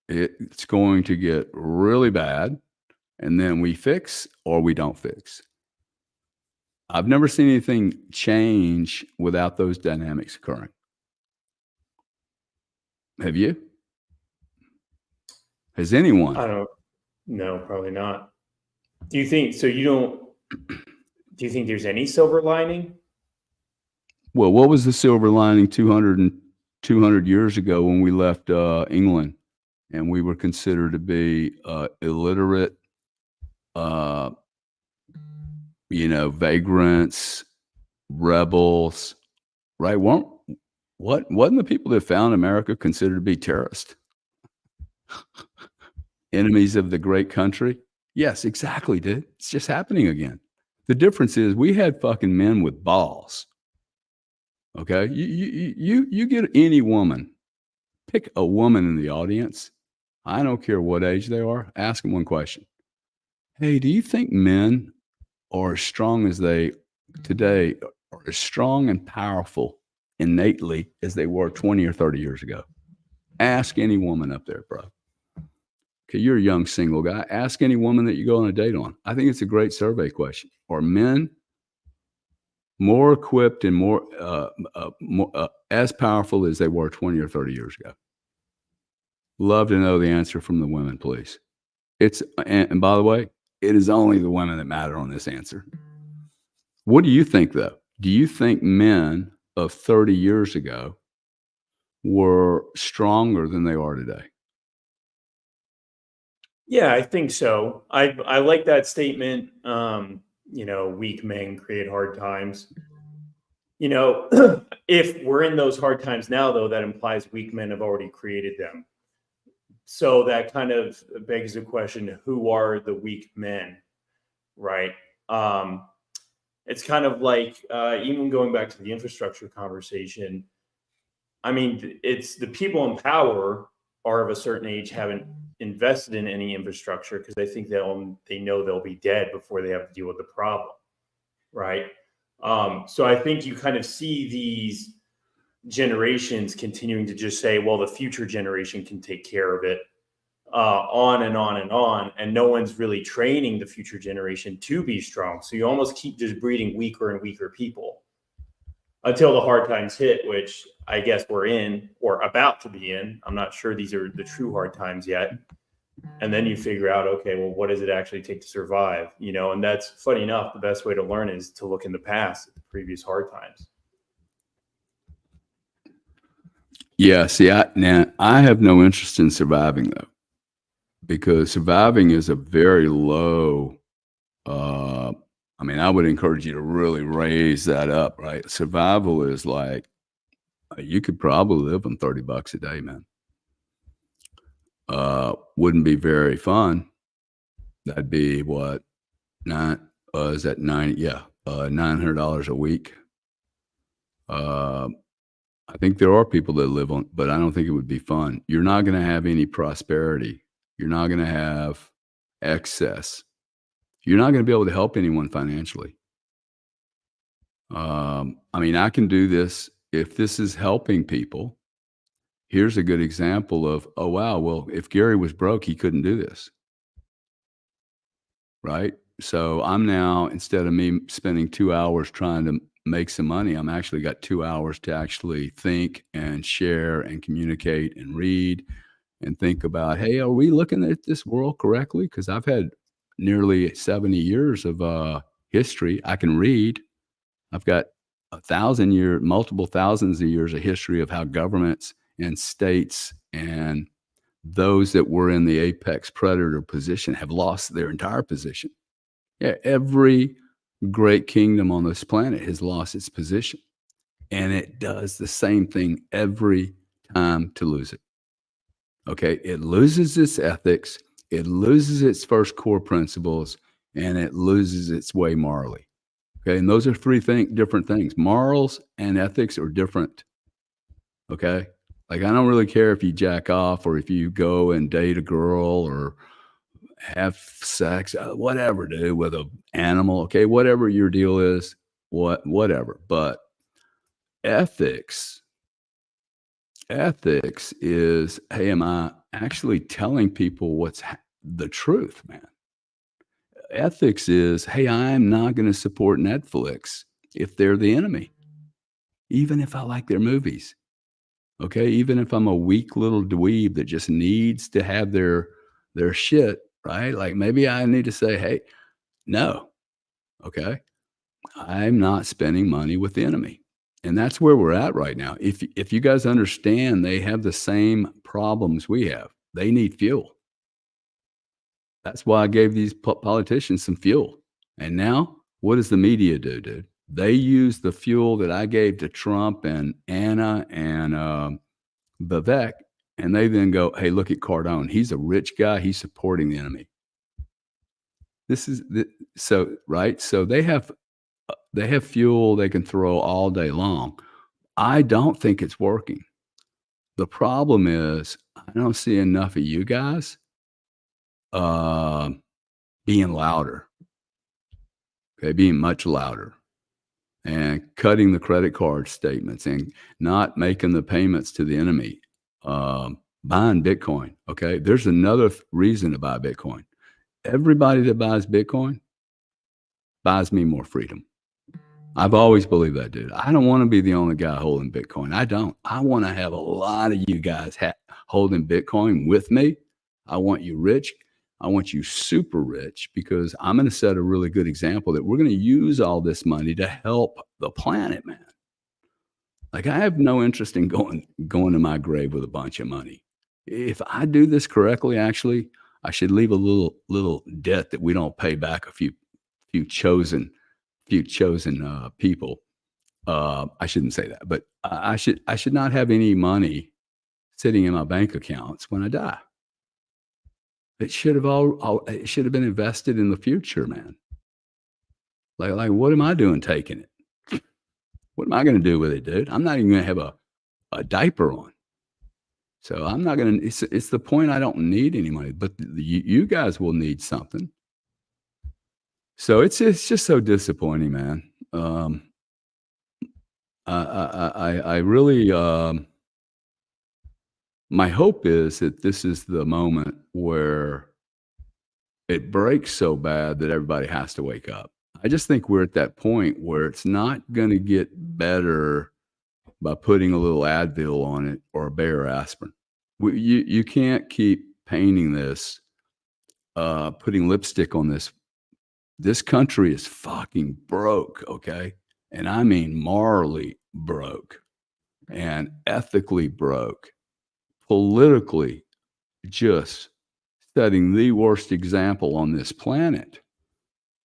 It's going to get really bad, and then we fix or we don't fix. I've never seen anything change without those dynamics occurring. Have you? Has anyone? I don't know, probably not. Do you think so? Do you think there's any silver lining? Well, what was the silver lining 200 years ago when we left England and we were considered to be illiterate, vagrants, rebels, right? Wasn't the people that found America considered to be terrorists? Enemies of the great country? Yes, exactly, dude. It's just happening again. The difference is we had fucking men with balls. Okay? You get any woman, pick a woman in the audience. I don't care what age they are. Ask them one question. Hey, do you think men are as strong as they today are as strong and powerful innately as they were 20 or 30 years ago? Ask any woman up there, bro. Okay, you're a young single guy. Ask any woman that you go on a date on. I think it's a great survey question. Are men more equipped and more as powerful as they were 20 or 30 years ago? Love to know the answer from the women, please. And by the way, it is only the women that matter on this answer. What do you think, though? Do you think men of 30 years ago were stronger than they are today? Yeah, I think so. I like that statement. Weak men create hard times. If we're in those hard times now, though, that implies weak men have already created them. So that kind of begs the question: who are the weak men, right? Um, it's kind of like even going back to the infrastructure conversation. I mean, it's the people in power are of a certain age haven't invested in any infrastructure because they know they'll be dead before they have to deal with the problem, right? So I think you kind of see these generations continuing to just say, well, the future generation can take care of it, on and on and on. And no one's really training the future generation to be strong. So you almost keep just breeding weaker and weaker people until the hard times hit, which I guess we're in or about to be in. I'm not sure these are the true hard times yet. And then you figure out, okay, well, what does it actually take to survive? And that's funny enough. The best way to learn is to look in the past at the previous hard times. Yeah. See, I have no interest in surviving though, because surviving is a very low. I mean, I would encourage you to really raise that up, right? Survival is like, you could probably live on $30 a day, man. Wouldn't be very fun. That'd be what, is that nine? Yeah. $900 a week. I think there are people that live on, but I don't think it would be fun. You're not going to have any prosperity. You're not going to have excess. You're not going to be able to help anyone financially. I mean, I can do this if this is helping people. Here's a good example of, oh, wow, well, if Gary was broke, he couldn't do this. Right? So I'm now, instead of me spending 2 hours trying to make some money, I'm actually got 2 hours to actually think and share and communicate and read and think about, hey, are we looking at this world correctly? Because I've had nearly 70 years of history. I can read. I've got multiple thousands of years of history of how governments and states and those that were in the apex predator position have lost their entire position. Yeah, every great kingdom on this planet has lost its position. And it does the same thing every time to lose it. Okay, it loses its ethics, it loses its first core principles, and it loses its way morally. Okay, and those are three different things. Morals and ethics are different. Okay, like I don't really care if you jack off or if you go and date a girl or have sex, whatever, dude, with an animal. Okay, whatever your deal is, whatever. But ethics is, hey, am I actually telling people what's the truth, man? Ethics is, hey, I'm not going to support Netflix if they're the enemy, even if I like their movies. Okay, even if I'm a weak little dweeb that just needs to have their shit, right? Like maybe I need to say, hey, no, okay, I'm not spending money with the enemy. And that's where we're at right now. If you guys understand, they have the same problems we have. They need fuel. That's why I gave these politicians some fuel. And now, what does the media do, dude? They use the fuel that I gave to Trump and Anna and Vivek, and they then go, hey, look at Cardone. He's a rich guy. He's supporting the enemy. Right? So they have fuel they can throw all day long. I don't think it's working. The problem is I don't see enough of you guys being louder, okay, being much louder and cutting the credit card statements and not making the payments to the enemy, buying Bitcoin, okay? There's another reason to buy Bitcoin. Everybody that buys Bitcoin buys me more freedom. I've always believed that, dude. I don't want to be the only guy holding Bitcoin. I don't. I want to have a lot of you guys holding Bitcoin with me. I want you rich. I want you super rich because I'm going to set a really good example that we're going to use all this money to help the planet, man. Like I have no interest in going to my grave with a bunch of money. If I do this correctly, actually, I should leave a little debt that we don't pay back a few chosen people. I shouldn't say that, but I should not have any money sitting in my bank accounts when I die. It should have it should have been invested in the future, man. Like, what am I doing taking it? What am I going to do with it, dude? I'm not even going to have a diaper on. So I'm not going to, it's the point I don't need any money, but you guys will need something. So it's just so disappointing, man. I really, my hope is that this is the moment where it breaks so bad that everybody has to wake up. I just think we're at that point where it's not going to get better by putting a little Advil on it or a Bayer aspirin. You can't keep painting this, putting lipstick on this. This country is fucking broke, okay? And I mean morally broke and ethically broke, politically just setting the worst example on this planet.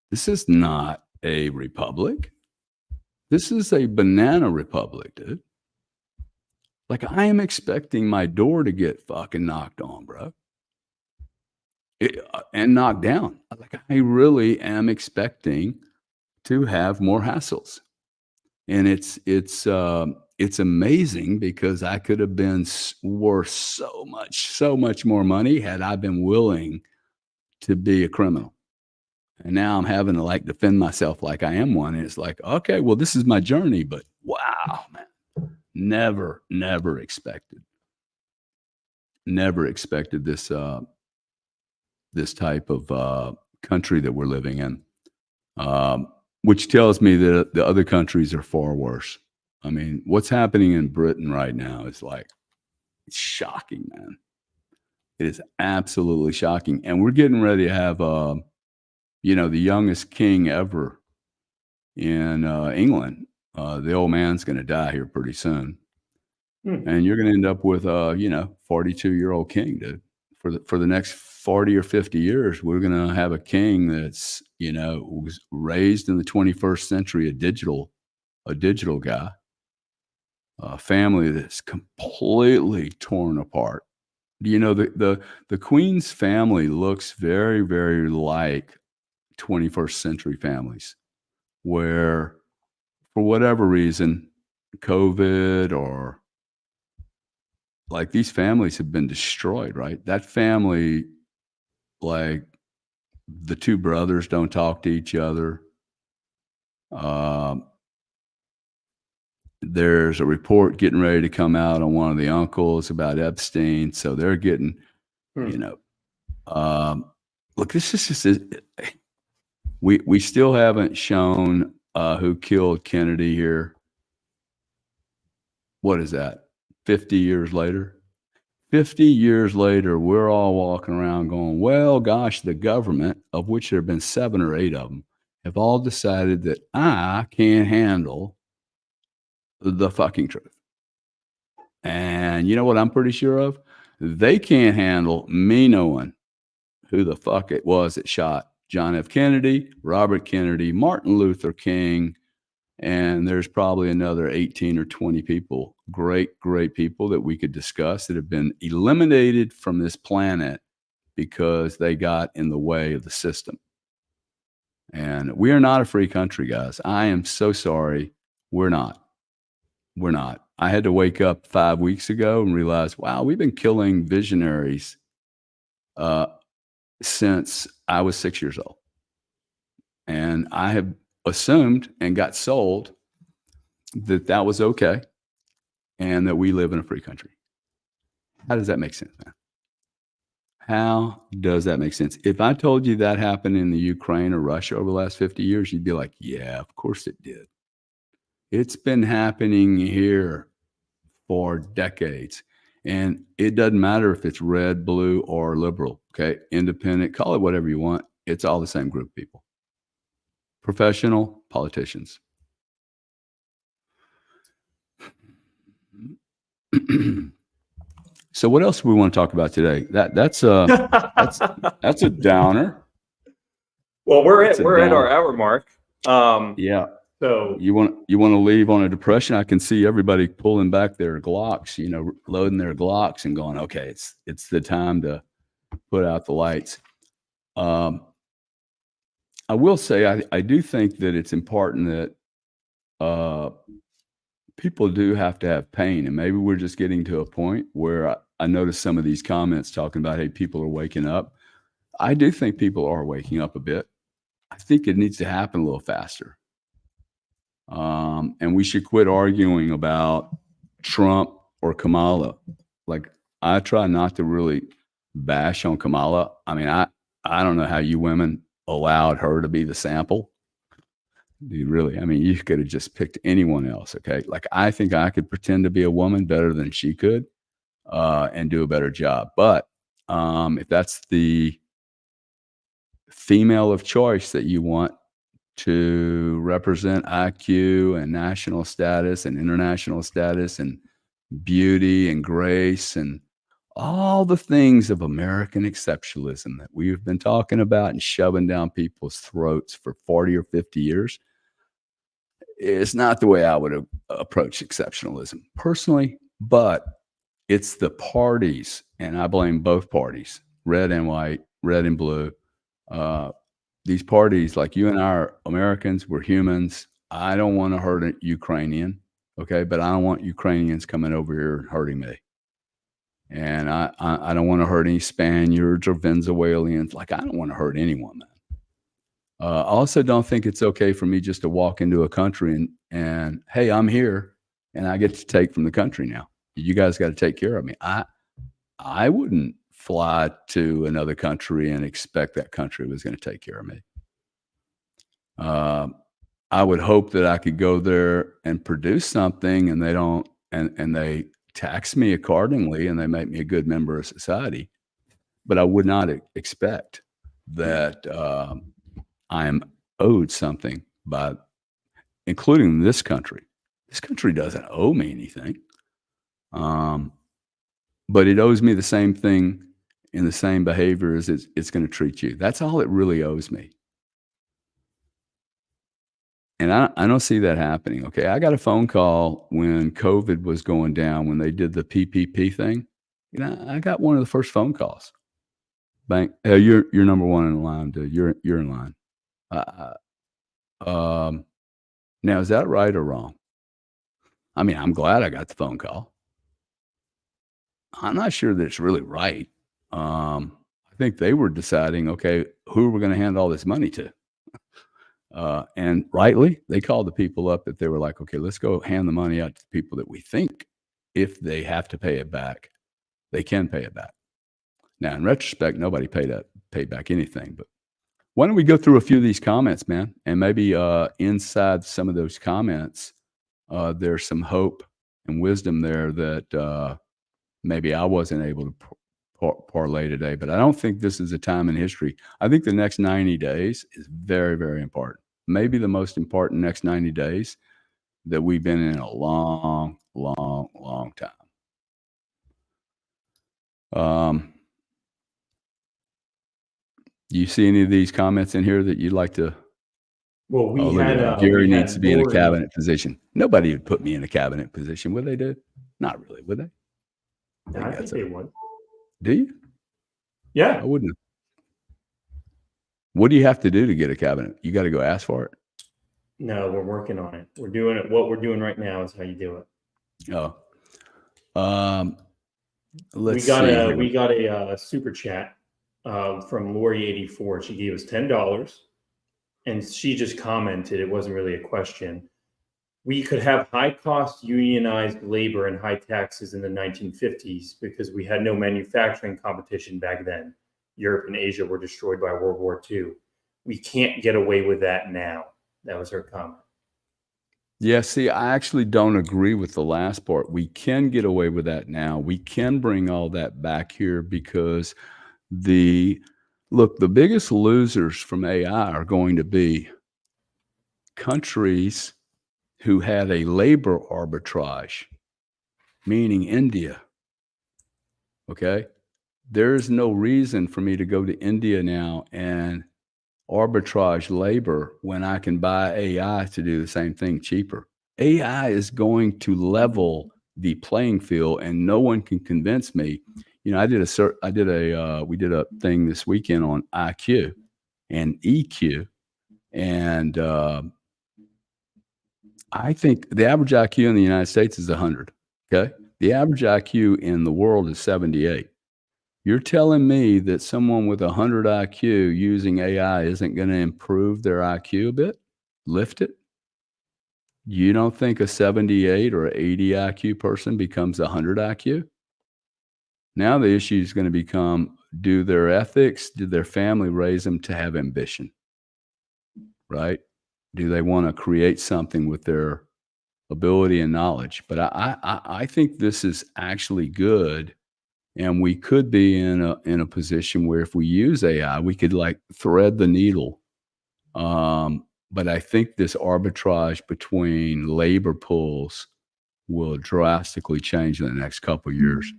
This is not a republic. This is a banana republic, dude. Like, I am expecting my door to get fucking knocked on, bro. And knocked down. Like, I really am expecting to have more hassles. And it's amazing because I could have been worth so much more money had I been willing to be a criminal. And now I'm having to like defend myself like I am one. And it's like, okay, well, this is my journey, but wow, man. Never expected this this type of country that we're living in, which tells me that the other countries are far worse. I mean, what's happening in Britain right now is like, it's shocking, man. It is absolutely shocking. And we're getting ready to have, the youngest king ever in England. The old man's going to die here pretty soon. And you're going to end up with 42-year-old king, dude. For the next 40 or 50 years, we're going to have a king that's, was raised in the 21st century, a digital guy, a family that's completely torn apart. The Queen's family looks very, very like 21st century families, where for whatever reason, COVID or like these families have been destroyed, right? That family, like the two brothers don't talk to each other. There's a report getting ready to come out on one of the uncles about Epstein. So they're getting, look, this is just, we still haven't shown who killed Kennedy here. What is that? 50 years later? 50 years later, we're all walking around going, well, gosh, the government, of which there have been 7 or 8 of them, have all decided that I can't handle the fucking truth. And you know what I'm pretty sure of? They can't handle me knowing who the fuck it was that shot John F. Kennedy, Robert Kennedy, Martin Luther King, and there's probably another 18 or 20 people, great people that we could discuss that have been eliminated from this planet because they got in the way of the system. And we are not a free country, guys. I am so sorry. We're not. I had to wake up 5 weeks ago and realize, wow, we've been killing visionaries since I was 6 years old. And I have assumed and got sold that was okay and that we live in a free country. How does that make sense, man? How does that make sense? If I told you that happened in the Ukraine or Russia over the last 50 years, you'd be like, yeah, of course it did. It's been happening here for decades. And it doesn't matter if it's red, blue, or liberal, okay? Independent, call it whatever you want. It's all the same group of people. Professional politicians. So what else do we want to talk about today? That's a downer. Well, we're at our hour mark. Yeah. So you want to leave on a depression? I can see everybody pulling back their Glocks, loading their Glocks and going, okay, it's the time to put out the lights. I will say I do think that it's important that people do have to have pain, and maybe we're just getting to a point where I noticed some of these comments talking about, hey, people are waking up. I do think people are waking up a bit. I think it needs to happen a little faster. And we should quit arguing about Trump or Kamala. Like, I try not to really bash on Kamala. I mean, I don't know how you women allowed her to be the sample. Dude, really? I mean, you could have just picked anyone else, okay? Like, I think I could pretend to be a woman better than she could and do a better job. But if that's the female of choice that you want to represent IQ and national status and international status and beauty and grace and all the things of American exceptionalism that we've been talking about and shoving down people's throats for 40 or 50 years, it's not the way I would approach exceptionalism personally, but it's the parties, and I blame both parties, red and white, red and blue. These parties, like you and I are Americans, we're humans. I don't want to hurt a Ukrainian, okay? But I don't want Ukrainians coming over here and hurting me. And I don't want to hurt any Spaniards or Venezuelans. Like, I don't want to hurt anyone, man. I also don't think it's okay for me just to walk into a country and hey, I'm here and I get to take from the country now. You guys got to take care of me. I wouldn't fly to another country and expect that country was going to take care of me. I would hope that I could go there and produce something and they don't, and they tax me accordingly and they make me a good member of society. But I would not expect that I am owed something by, including this country. This country doesn't owe me anything. But it owes me the same thing in the same behavior as it's going to treat you. That's all it really owes me. And I don't see that happening. Okay. I got a phone call when COVID was going down, when they did the PPP thing. You know, I got one of the first phone calls. Bank, you're number one in line, dude. You're in line. Now, is that right or wrong? I mean, I'm glad I got the phone call. I'm not sure that it's really right. I think they were deciding, okay, who are we going to hand all this money to? And rightly, they called the people up that they were like, okay, let's go hand the money out to the people that we think if they have to pay it back, they can pay it back. Now, in retrospect, nobody paid back anything. But why don't we go through a few of these comments, man? And maybe inside some of those comments, there's some hope and wisdom there that maybe I wasn't able to parlay today. But I don't think this is a time in history. I think the next 90 days is very, very important. Maybe the most important next 90 days that we've been in a long, long, long time. You see any of these comments in here that you'd like to? Well, we had Gary needs to be in a cabinet position. Nobody would put me in a cabinet position, would they? Do? Not really, would they? I think they would. Do you? Yeah, I wouldn't. What do you have to do to get a cabinet? You got to go ask for it. No, we're working on it. We're doing it. What we're doing right now is how you do it. Oh, we got a super chat from Lori84. She gave us $10, and she just commented. It wasn't really a question. We could have high-cost unionized labor and high taxes in the 1950s because we had no manufacturing competition back then. Europe and Asia were destroyed by World War II. We can't get away with that now. That was her comment. Yeah, see, I actually don't agree with the last part. We can get away with that now. We can bring all that back here because the biggest losers from AI are going to be countries who had a labor arbitrage, meaning India. Okay? There's no reason for me to go to India now and arbitrage labor when I can buy AI to do the same thing cheaper. AI is going to level the playing field, and no one can convince me we did a thing this weekend on IQ and EQ, and I think the average IQ in the United States is 100. Okay, the average IQ in the world is 78. You're telling me that someone with 100 IQ using AI isn't going to improve their IQ a bit, lift it? You don't think a 78 or 80 IQ person becomes 100 IQ? Now the issue is going to become, do their ethics, did their family raise them to have ambition, right? Do they want to create something with their ability and knowledge? But I think this is actually good. And we could be in a position where if we use AI, we could like thread the needle. But I think this arbitrage between labor pools will drastically change in the next couple of years.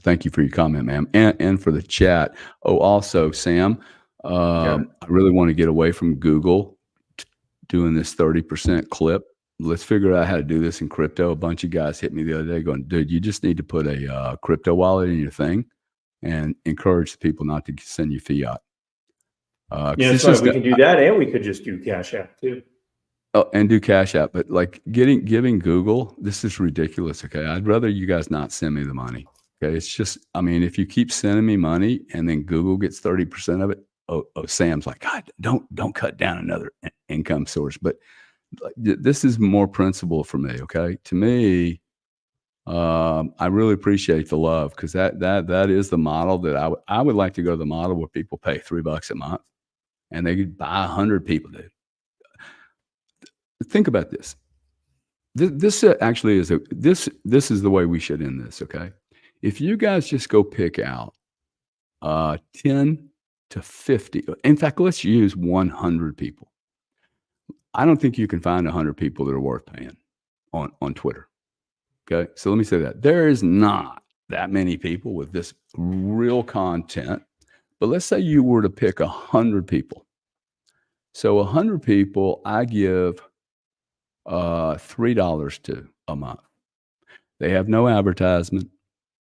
Thank you for your comment, ma'am, and for the chat. Oh, also, Sam, I really want to get away from Google doing this 30% clip. Let's figure out how to do this in crypto. A bunch of guys hit me the other day going, dude, you just need to put a crypto wallet in your thing and encourage the people not to send you fiat. Yeah, so we can do that, and we could just do Cash App too. Oh, and do Cash App, but like giving Google, this is ridiculous. Okay, I'd rather you guys not send me the money. Okay, it's just, I mean, if you keep sending me money and then Google gets 30% of it, Sam's like, God, don't cut down another income source. But this is more principle for me. Okay, to me, I really appreciate the love, because that is the model that I would like to go to, the model where people pay $3 a month and they could buy 100 people. Dude, think about this. This actually is this is the way we should end this. Okay, if you guys just go pick out 10 to 50, in fact, let's use 100 people. I don't think you can find 100 people that are worth paying on Twitter. Okay, so let me say that there is not that many people with this real content. But let's say you were to pick 100 people. So 100 people, I give $3 to a month. They have no advertisement.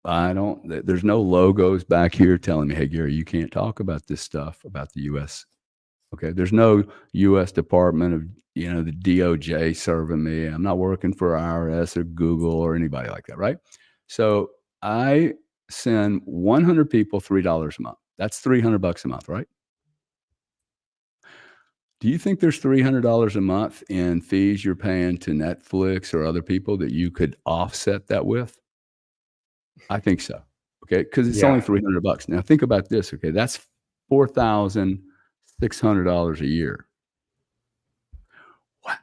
There's no logos back here telling me, hey, Gary, you can't talk about this stuff about the U.S. Okay, there's no U.S. Department of, the DOJ serving me. I'm not working for IRS or Google or anybody like that, right? So I send 100 people $3 a month. That's $300 a month, right? Do you think there's $300 a month in fees you're paying to Netflix or other people that you could offset that with? I think so. Okay, because it's only $300. Now think about this. Okay, that's $4,600 a year. Wow.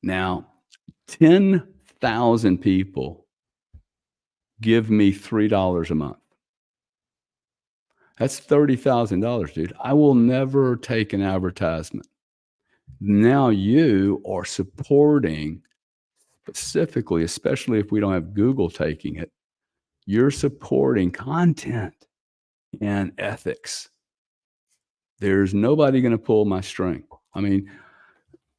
Now 10,000 people give me $3 a month. That's $30,000, dude. I will never take an advertisement. Now you are supporting, specifically, especially if we don't have Google taking it, you're supporting content and ethics. There's nobody going to pull my string. I mean,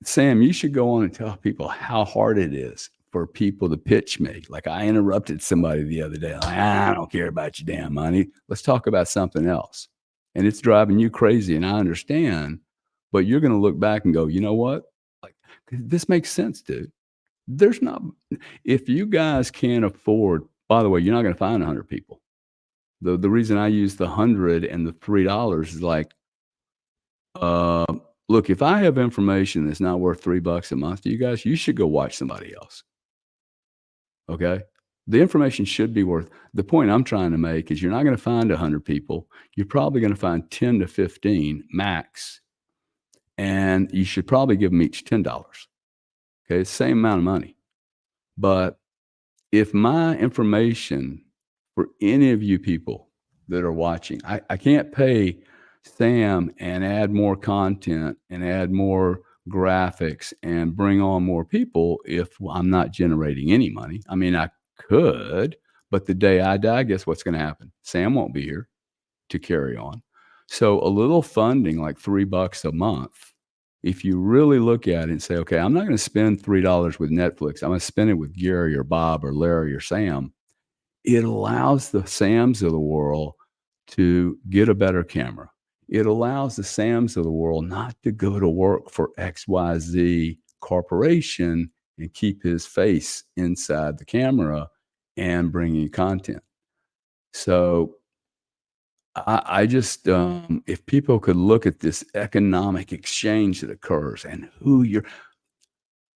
Sam, you should go on and tell people how hard it is for people to pitch me. Like, I interrupted somebody the other day. Like, I don't care about your damn money. Let's talk about something else. And it's driving you crazy. And I understand, but you're going to look back and go, you know what? Like, this makes sense, dude. There's not, if you guys can't afford, by the way, you're not going to find 100 people. The reason I use the 100 and the $3 is like, look, if I have information that's not worth $3 a month to you guys, you should go watch somebody else. Okay. The information should be worth, the point I'm trying to make is you're not going to find 100 people. You're probably going to find 10 to 15 max. And you should probably give them each $10. Okay. It's the same amount of money. But if my information for any of you people that are watching, I can't pay Sam and add more content and add more graphics and bring on more people if I'm not generating any money. I mean, I could, but the day I die, guess what's going to happen? Sam won't be here to carry on. So a little funding, like $3 a month, if you really look at it and say, okay, I'm not going to spend $3 with Netflix. I'm going to spend it with Gary or Bob or Larry or Sam. It allows the Sams of the world to get a better camera. It allows the Sams of the world not to go to work for XYZ corporation and keep his face inside the camera and bringing content. So I just, if people could look at this economic exchange that occurs and who your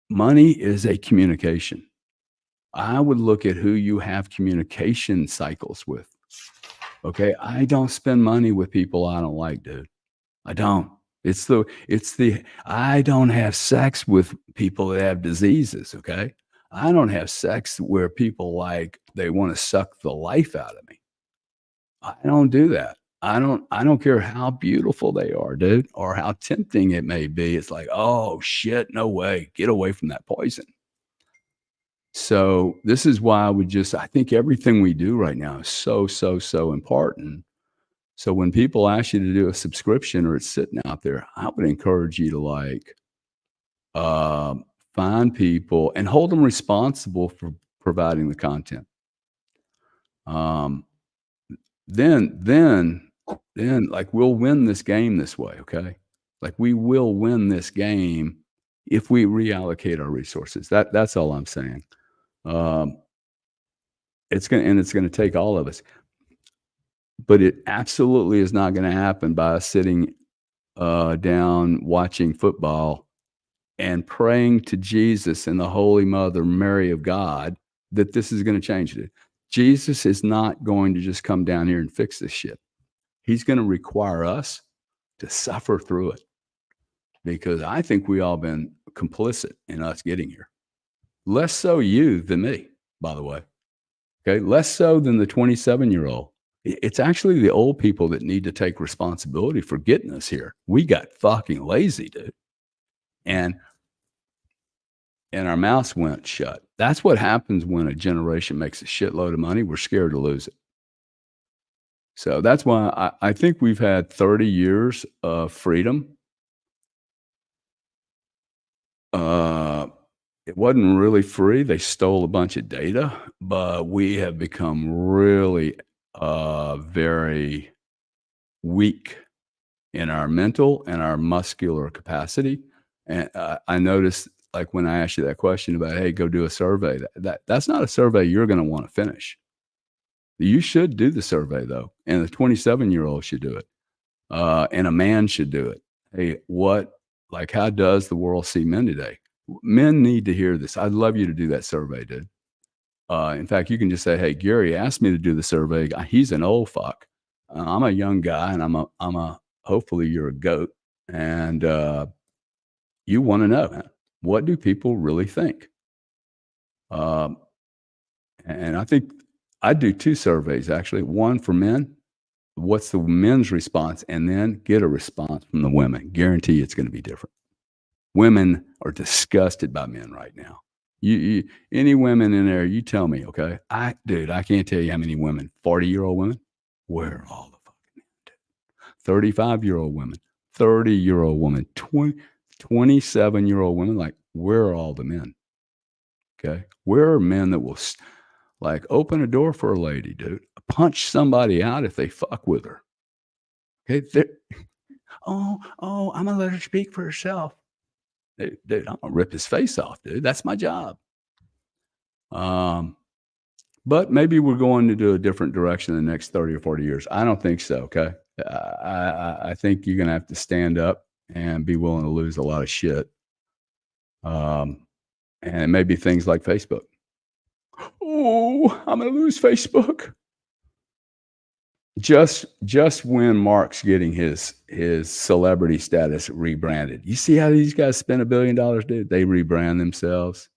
money is a communication. I would look at who you have communication cycles with. Okay. I don't spend money with people I don't like, dude. I don't. I don't have sex with people that have diseases. Okay. I don't have sex where people like they want to suck the life out of me. I don't do that. I don't care how beautiful they are, dude, or how tempting it may be. It's like, oh shit, no way. Get away from that poison. So this is why I think everything we do right now is so, so, so important. So when people ask you to do a subscription or it's sitting out there, I would encourage you to like find people and hold them responsible for providing the content. Um, then like we'll win this game this way, okay? Like we will win this game if we reallocate our resources. That's all I'm saying. It's gonna take all of us. But it absolutely is not gonna happen by us sitting down watching football and praying to Jesus and the Holy Mother Mary of God that this is gonna change it. Jesus is not going to just come down here and fix this shit. He's gonna require us to suffer through it because I think we all been complicit in us getting here. Less so you than me, by the way. Okay, less so than the 27-year-old. It's actually the old people that need to take responsibility for getting us here. We got fucking lazy, dude. And our mouths went shut. That's what happens when a generation makes a shitload of money. We're scared to lose it. So that's why I think we've had 30 years of freedom. It wasn't really free. They stole a bunch of data, but we have become really very weak in our mental and our muscular capacity. And I noticed, like when I asked you that question about, hey, go do a survey, that's not a survey you're going to want to finish. You should do the survey though, and the 27-year-old should do it, and a man should do it. Hey, how does the world see men today? Men need to hear this. I'd love you to do that survey, dude. In fact, you can just say, "Hey, Gary asked me to do the survey. He's an old fuck. I'm a young guy, and I'm a. Hopefully, you're a goat, and you want to know, man, what do people really think?" And I think I do 2 surveys actually. One for men. What's the men's response, and then get a response from the women. Guarantee it's going to be different. Women are disgusted by men right now. You any women in there, you tell me, okay? I can't tell you how many women, 40-year-old women, where are all the fucking men? 35-year-old women, 30-year-old women, 27-year-old women, like, where are all the men? Okay? Where are men that will like open a door for a lady, dude? Punch somebody out if they fuck with her. Okay? I'm gonna let her speak for herself. Dude, I'm gonna rip his face off, dude. That's my job. But maybe we're going to do a different direction in the next 30 or 40 years. I don't think so. Okay. I think you're going to have to stand up and be willing to lose a lot of shit. And maybe things like Facebook. Oh, I'm going to lose Facebook. Just when Mark's getting his celebrity status rebranded. You see how these guys spend $1 billion, dude? They rebrand themselves.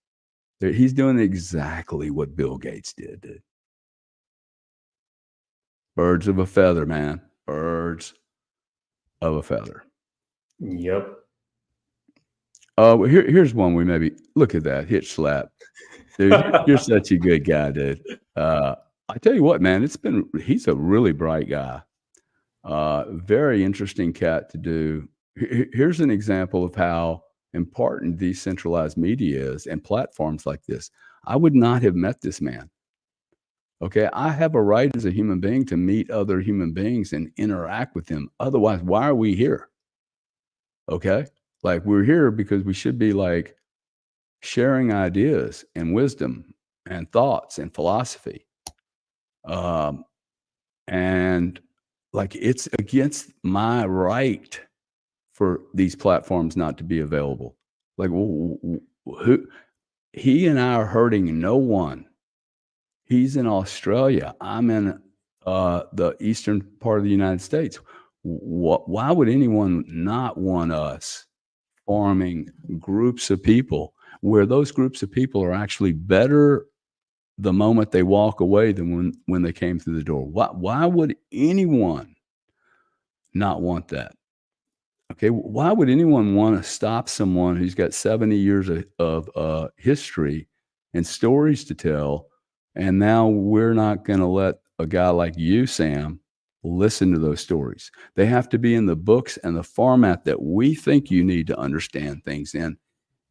He's doing exactly what Bill Gates did, dude. Birds of a feather, man. Birds of a feather. Yep. Here's one we maybe look at that hitch slap, dude. You're such a good guy, dude. I tell you what, man. He's a really bright guy. Very interesting cat to do. Here's an example of how important decentralized media is and platforms like this. I would not have met this man Okay. I have a right as a human being to meet other human beings and interact with them. Otherwise, why are we here? Okay. Like we're here because we should be like sharing ideas and wisdom and thoughts and philosophy. Um, and like it's against my right for these platforms not to be available. Like who he and I are hurting no one. He's in Australia. I'm in the eastern part of the United States. Why would anyone not want us forming groups of people where those groups of people are actually better the moment they walk away than when they came through the door? Why would anyone not want that? Okay, why would anyone want to stop someone who's got 70 years of history and stories to tell, and now we're not going to let a guy like you, Sam, listen to those stories? They have to be in the books and the format that we think you need to understand things in.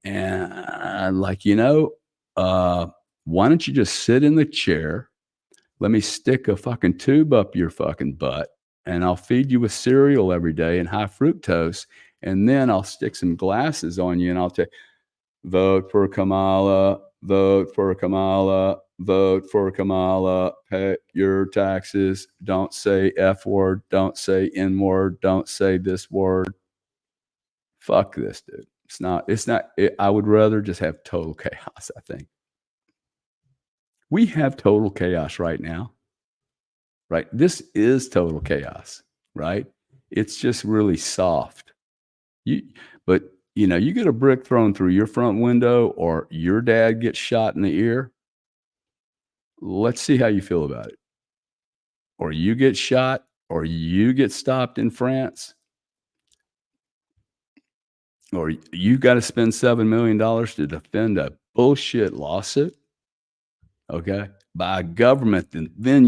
And like, why don't you just sit in the chair? Let me stick a fucking tube up your fucking butt and I'll feed you with cereal every day and high fructose. And then I'll stick some glasses on you and I'll say, vote for Kamala, vote for Kamala, vote for Kamala, pay your taxes. Don't say F word. Don't say N word. Don't say this word. Fuck this, dude. I would rather just have total chaos, I think. We have total chaos right now. Right? This is total chaos, right? It's just really soft. But you get a brick thrown through your front window or your dad gets shot in the ear. Let's see how you feel about it. Or you get shot or you get stopped in France or you got to spend $7 million to defend a bullshit lawsuit. Okay. By a government that then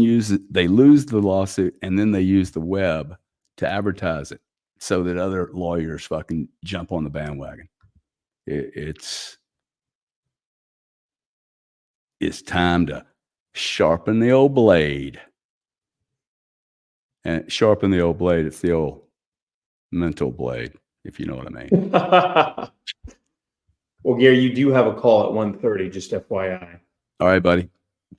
they lose the lawsuit and then they use the web to advertise it so that other lawyers fucking jump on the bandwagon. It's time to sharpen the old blade. And sharpen the old blade, it's the old mental blade, if you know what I mean. Well, Gary, you do have a call at 1:30, just FYI. All right, buddy.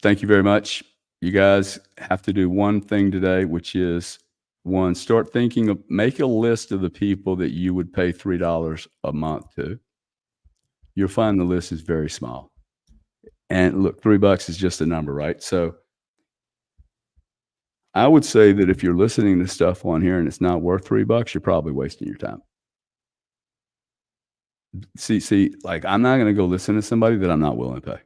Thank you very much. You guys have to do one thing today, which is one, start thinking of, make a list of the people that you would pay $3 a month to. You'll find the list is very small. And look, $3 is just a number, right? So I would say that if you're listening to stuff on here and it's not worth $3, you're probably wasting your time. See, like I'm not going to go listen to somebody that I'm not willing to pay.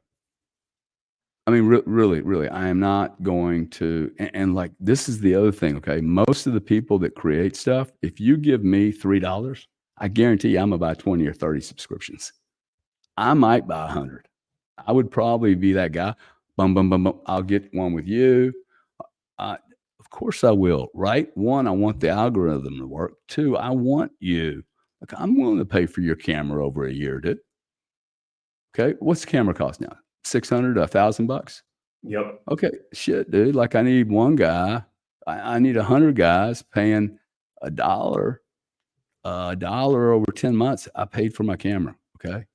I mean, really, I am not going to. And like, this is the other thing. Okay. Most of the people that create stuff, if you give me $3, I guarantee you I'm going to buy 20 or 30 subscriptions. I might buy 100. I would probably be that guy. Boom, boom, boom, boom. I'll get one with you. Of course I will, right? One, I want the algorithm to work. Two, I want you. Like, I'm willing to pay for your camera over a year, dude. Okay. What's the camera cost now? 600, $1,000? Yep. Okay. Shit, dude. Like I need one guy. I need 100 guys paying $1 over 10 months. I paid for my camera. Okay.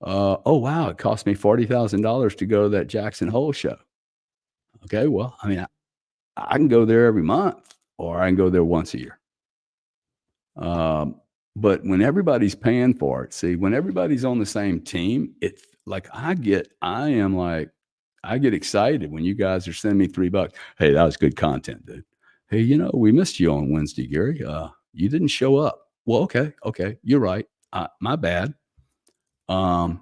Oh, wow. It cost me $40,000 to go to that Jackson Hole show. Okay. Well, I mean, I can go there every month or I can go there once a year. But when everybody's paying for it, see, when everybody's on the same team, it's like I get excited when you guys are sending me $3. Hey, that was good content, dude. Hey, we missed you on Wednesday, Gary. You didn't show up. Well, okay, you're right. My bad. I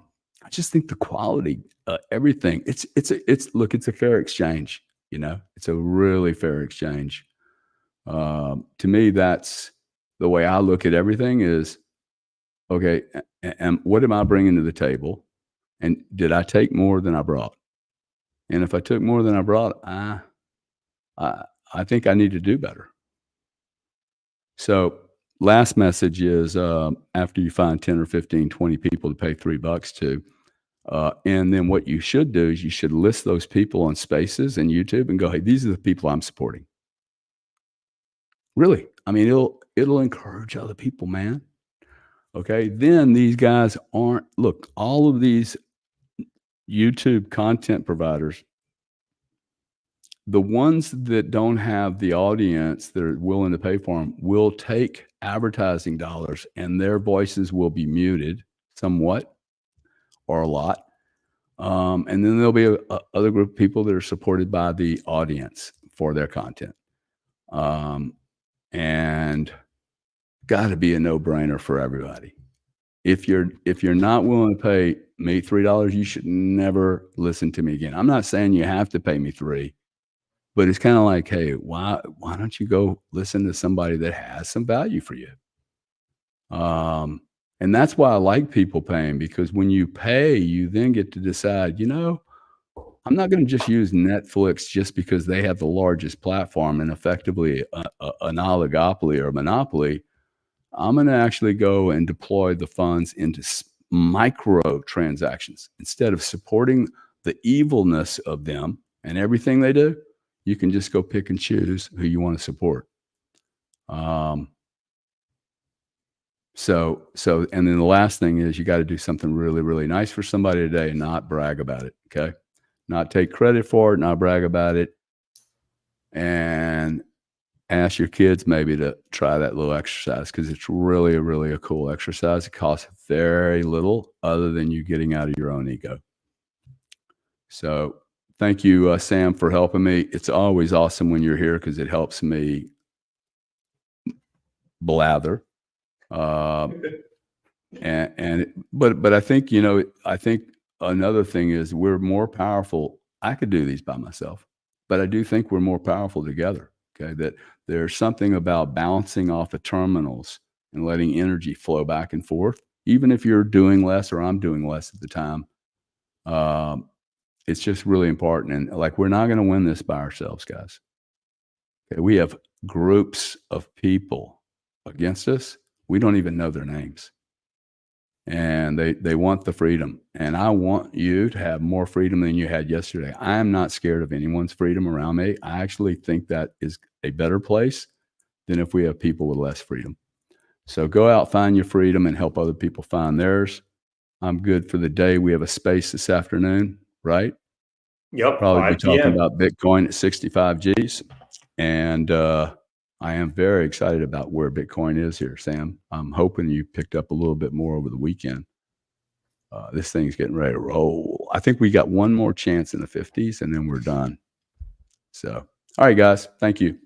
just think the quality, everything. It's a fair exchange. It's a really fair exchange. To me, that's the way I look at everything is, okay, and what am I bringing to the table? And did I take more than I brought? And if I took more than I brought, I think I need to do better. So last message is, after you find 10 or 15, 20 people to pay $3 to, And then what you should do is you should list those people on Spaces and YouTube and go, hey, these are the people I'm supporting. Really, I mean, it'll encourage other people, man. Okay, then these guys aren't, look, all of these YouTube content providers, the ones that don't have the audience that are willing to pay for them will take advertising dollars and their voices will be muted somewhat or a lot. And then there'll be a other group of people that are supported by the audience for their content. And got to be a no-brainer for everybody. If you're not willing to pay me $3, you should never listen to me again. I'm not saying you have to pay me $3, but it's kind of like, hey, why don't you go listen to somebody that has some value for you? And that's why I like people paying, because when you pay, you then get to decide, I'm not going to just use Netflix just because they have the largest platform and effectively an oligopoly or a monopoly. I'm going to actually go and deploy the funds into micro transactions. Instead of supporting the evilness of them and everything they do, you can just go pick and choose who you want to support. So, and then the last thing is you got to do something really, really nice for somebody today and not brag about it. Okay. Not take credit for it, not brag about it. And ask your kids maybe to try that little exercise, because it's really, really a cool exercise. It costs very little other than you getting out of your own ego. So thank you, Sam, for helping me. It's always awesome when you're here because it helps me blather. But I think, I think another thing is we're more powerful. I could do these by myself, but I do think we're more powerful together. Okay. That there's something about bouncing off of terminals and letting energy flow back and forth, even if you're doing less or I'm doing less at the time. It's just really important. And like, we're not going to win this by ourselves, guys. Okay. We have groups of people against us. We don't even know their names. And they want the freedom. And I want you to have more freedom than you had yesterday. I am not scared of anyone's freedom around me. I actually think that is a better place than if we have people with less freedom. So go out, find your freedom, and help other people find theirs. I'm good for the day. We have a space this afternoon, right? Yep. Probably be 5 p.m. talking about Bitcoin at 65 G's. And I am very excited about where Bitcoin is here, Sam. I'm hoping you picked up a little bit more over the weekend. This thing's getting ready to roll. I think we got one more chance in the 50s and then we're done. So, all right, guys. Thank you.